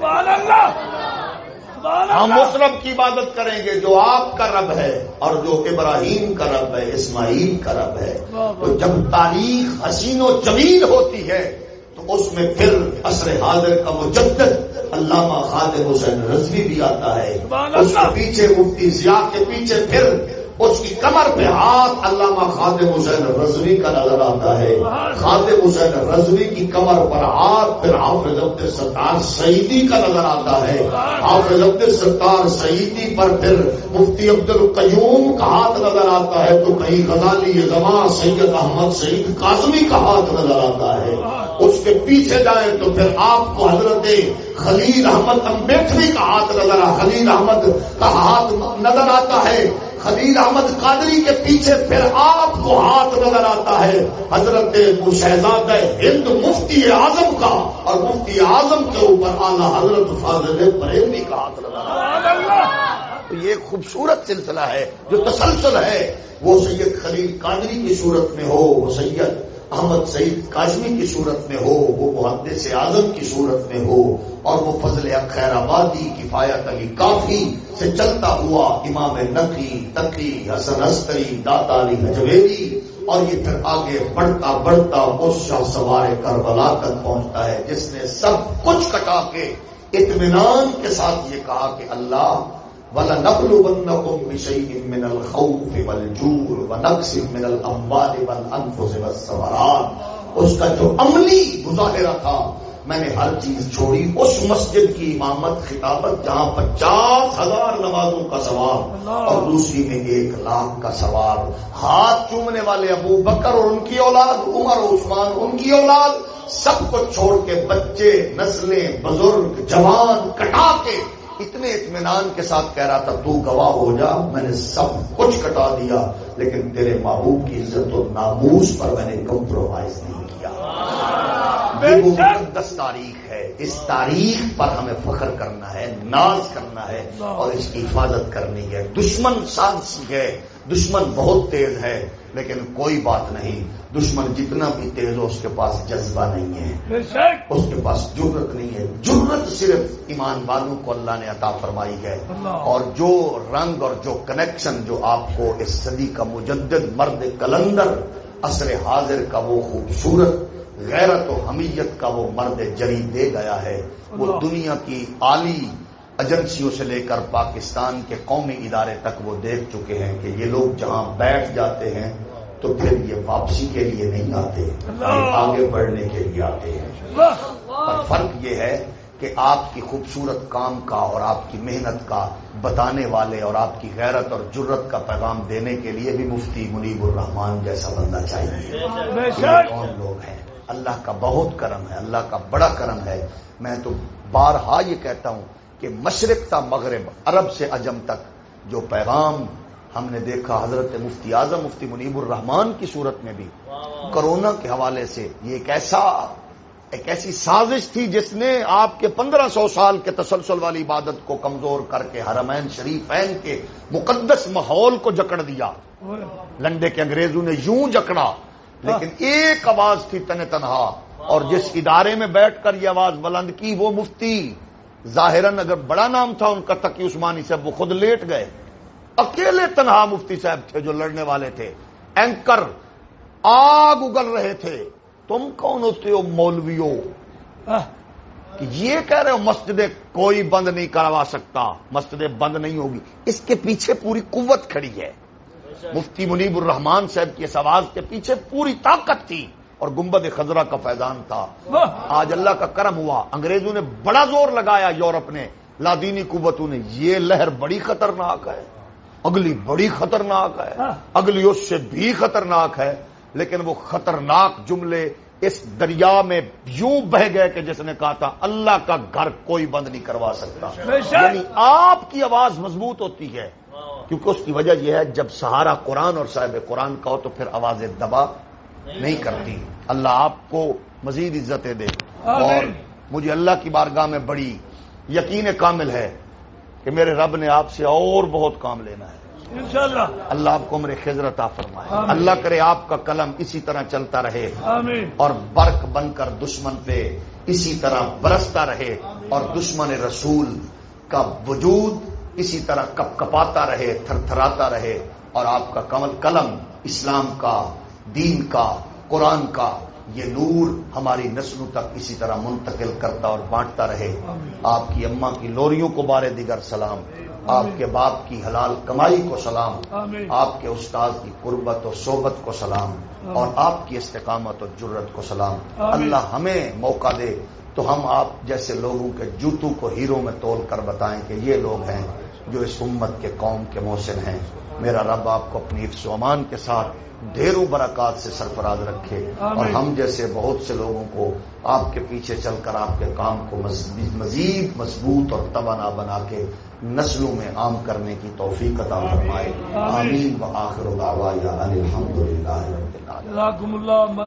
ہم اس رب کی عبادت کریں گے جو آپ کا رب ہے اور جو ابراہیم کا رب ہے، اسماعیل کا رب ہے. تو جب تاریخ حسین و جمیل ہوتی ہے تو اس میں پھر عصر حاضر کا مجدد علامہ خادم حسین رضوی بھی آتا ہے، اس کے پیچھے مفتی ضیاء کے پیچھے پھر اس کی کمر پہ ہاتھ علامہ خادم حسین رضوی کا نظر آتا ہے. خادم حسین رضوی کی کمر پر ہاتھ پھر حافظ عبد الستار سعیدی کا نظر آتا ہے. حافظ عبد الستار سعیدی پر پھر مفتی عبد القیوم کا ہاتھ نظر آتا ہے تو کہیں غزالی زمان سید احمد سعید کاظمی کا ہاتھ نظر آتا ہے. اس کے پیچھے جائیں تو پھر آپ کو حضرت خلیل احمد امبیڈکری کا ہاتھ نظر خلیل احمد کا ہاتھ نظر آتا ہے. خلیل احمد قادری کے پیچھے پھر آپ کو ہاتھ نظر آتا ہے حضرت شہزادہ ہند مفتی اعظم کا, اور مفتی اعظم کے اوپر اعلیٰ حضرت فاضل بریلوی کا ہاتھ نظر آتا ہے. تو یہ خوبصورت سلسلہ ہے جو تسلسل ہے. وہ سید خلیل قادری کی صورت میں ہو, وہ سید احمد سعید کاظمی کی صورت میں ہو, وہ محدث اعظم کی صورت میں ہو, اور وہ فضل حق خیر آبادی کفایت علی کافی سے چلتا ہوا امام نقی تقی حسن عسکری داتا علی حجویری, اور یہ پھر آگے بڑھتا بڑھتا اس شاہ سوار کربلا تک پہنچتا ہے جس نے سب کچھ کٹا کے اطمینان کے ساتھ یہ کہا کہ اللہ وَلَنَبْلُوَنَّكُمْ بِشَيْءٍ مِّنَ الْخَوْفِ وَالْجُوعِ وَنَقْصٍ مِّنَ الْأَمْوَالِ وَالْأَنفُسِ وَالثَّمَرَاتِ. اس کا جو عملی مظاہرہ تھا, میں نے ہر چیز چھوڑی. اس مسجد کی امامت خطابت جہاں 50,000 نمازوں کا ثواب اور دوسری میں 1,00,000 کا ثواب, ہاتھ چومنے والے ابو بکر اور ان کی اولاد, عمر و عثمان ان کی اولاد, سب کو چھوڑ کے بچے نسلیں بزرگ جوان کٹا کے اتنے اطمینان کے ساتھ کہہ رہا تھا تو گواہ ہو جا, میں نے سب کچھ کٹا دیا لیکن تیرے محبوب کی عزت و ناموس پر میں نے کمپرومائز نہیں کیا. یہ وہ مقدس تاریخ ہے. اس تاریخ پر ہمیں فخر کرنا ہے, ناز کرنا ہے اور اس کی حفاظت کرنی ہے. دشمن سازش ہے, دشمن بہت تیز ہے, لیکن کوئی بات نہیں, دشمن جتنا بھی تیز ہو اس کے پاس جذبہ نہیں ہے, اس کے پاس جرت نہیں ہے. جرت صرف ایمان والوں کو اللہ نے عطا فرمائی ہے. اور جو رنگ اور جو کنیکشن جو آپ کو اس صدی کا مجدد مرد کلندر عصر حاضر کا وہ خوبصورت غیرت و حمیت کا وہ مرد جری دے گیا ہے, وہ دنیا کی عالی ایجنسیوں سے لے کر پاکستان کے قومی ادارے تک وہ دیکھ چکے ہیں کہ یہ لوگ جہاں بیٹھ جاتے ہیں تو پھر یہ واپسی کے لیے نہیں آتے, یہ آگے بڑھنے کے لیے آتے ہیں. پر فرق یہ ہے کہ آپ کی خوبصورت کام کا اور آپ کی محنت کا بتانے والے اور آپ کی غیرت اور جرت کا پیغام دینے کے لیے بھی مفتی منیب الرحمان جیسا بندہ چاہیے. یہ کون لوگ ہیں؟ اللہ کا بہت کرم ہے, اللہ کا بڑا کرم ہے. میں تو بارہا یہ کہتا ہوں کہ مشرق تا مغرب, عرب سے عجم تک جو پیغام ہم نے دیکھا حضرت مفتی اعظم مفتی منیب الرحمان کی صورت میں بھی کرونا کے حوالے سے, یہ ایک ایسی سازش تھی جس نے آپ کے 1500 سال کے تسلسل والی عبادت کو کمزور کر کے حرمین شریفین کے مقدس ماحول کو جکڑ دیا. لنڈے کے انگریزوں نے یوں جکڑا, لیکن ایک آواز تھی تن تنہا, اور جس ادارے میں بیٹھ کر یہ آواز بلند کی وہ مفتی ظاہراً اگر بڑا نام تھا ان کا تقی عثمانی صاحب, وہ خود لیٹ گئے. اکیلے تنہا مفتی صاحب تھے جو لڑنے والے تھے. اینکر آگ اگل رہے تھے, تم کون ہوتے ہو مولویوں کہ یہ کہہ رہے ہو مسجدیں کوئی بند نہیں کروا سکتا, مسجدیں بند نہیں ہوگی. اس کے پیچھے پوری قوت کھڑی ہے. مفتی منیب الرحمان صاحب کی اس آواز کے پیچھے پوری طاقت تھی اور گنبد خضرا کا فیضان تھا. آج اللہ کا کرم ہوا, انگریزوں نے بڑا زور لگایا, یورپ نے, لادینی قوتوں نے, یہ لہر بڑی خطرناک ہے, اگلی بڑی خطرناک ہے, اگلی اس سے بھی خطرناک ہے. لیکن وہ خطرناک جملے اس دریا میں یوں بہ گئے کہ جس نے کہا تھا اللہ کا گھر کوئی بند نہیں کروا سکتا. یعنی آپ کی آواز مضبوط ہوتی ہے کیونکہ اس کی وجہ یہ ہے جب سہارا قرآن اور صاحب قرآن کا ہو تو پھر آوازیں دبا نہیں کرتی. اللہ آپ کو مزید عزتیں دے. اور مجھے اللہ کی بارگاہ میں بڑی یقین کامل ہے کہ میرے رب نے آپ سے اور بہت کام لینا ہے انشاءاللہ. اللہ آپ کو عمر خضر عطا فرمائے. اللہ کرے آپ کا قلم اسی طرح چلتا رہے اور برق بن کر دشمن پہ اسی طرح برستا رہے, اور دشمن رسول کا وجود اسی طرح کپ کپاتا رہے, تھر تھراتا رہے, اور آپ کا قلم اسلام کا, دین کا, قرآن کا یہ نور ہماری نسلوں تک اسی طرح منتقل کرتا اور بانٹتا رہے. آپ کی اماں کی لوریوں کو بار دیگر سلام، آپ کے باپ کی حلال کمائی کو سلام، آپ کے استاد کی قربت و صحبت کو سلام، اور آپ کی استقامت و جرت کو سلام. اللہ ہمیں موقع دے تو ہم آپ جیسے لوگوں کے جوتوں کو ہیروں میں تول کر بتائیں کہ یہ لوگ ہیں جو اس امت کے قوم کے محسن ہیں. میرا رب آپ کو اپنی حفظ و امان کے ساتھ ڈھیروں برکات سے سرفراز رکھے، اور ہم جیسے بہت سے لوگوں کو آپ کے پیچھے چل کر آپ کے کام کو مزید مضبوط اور توانا بنا کے نسلوں میں عام کرنے کی توفیق عطا فرمائے. آمین. وآخر دعوانا ان الحمد للہ رب العالمین.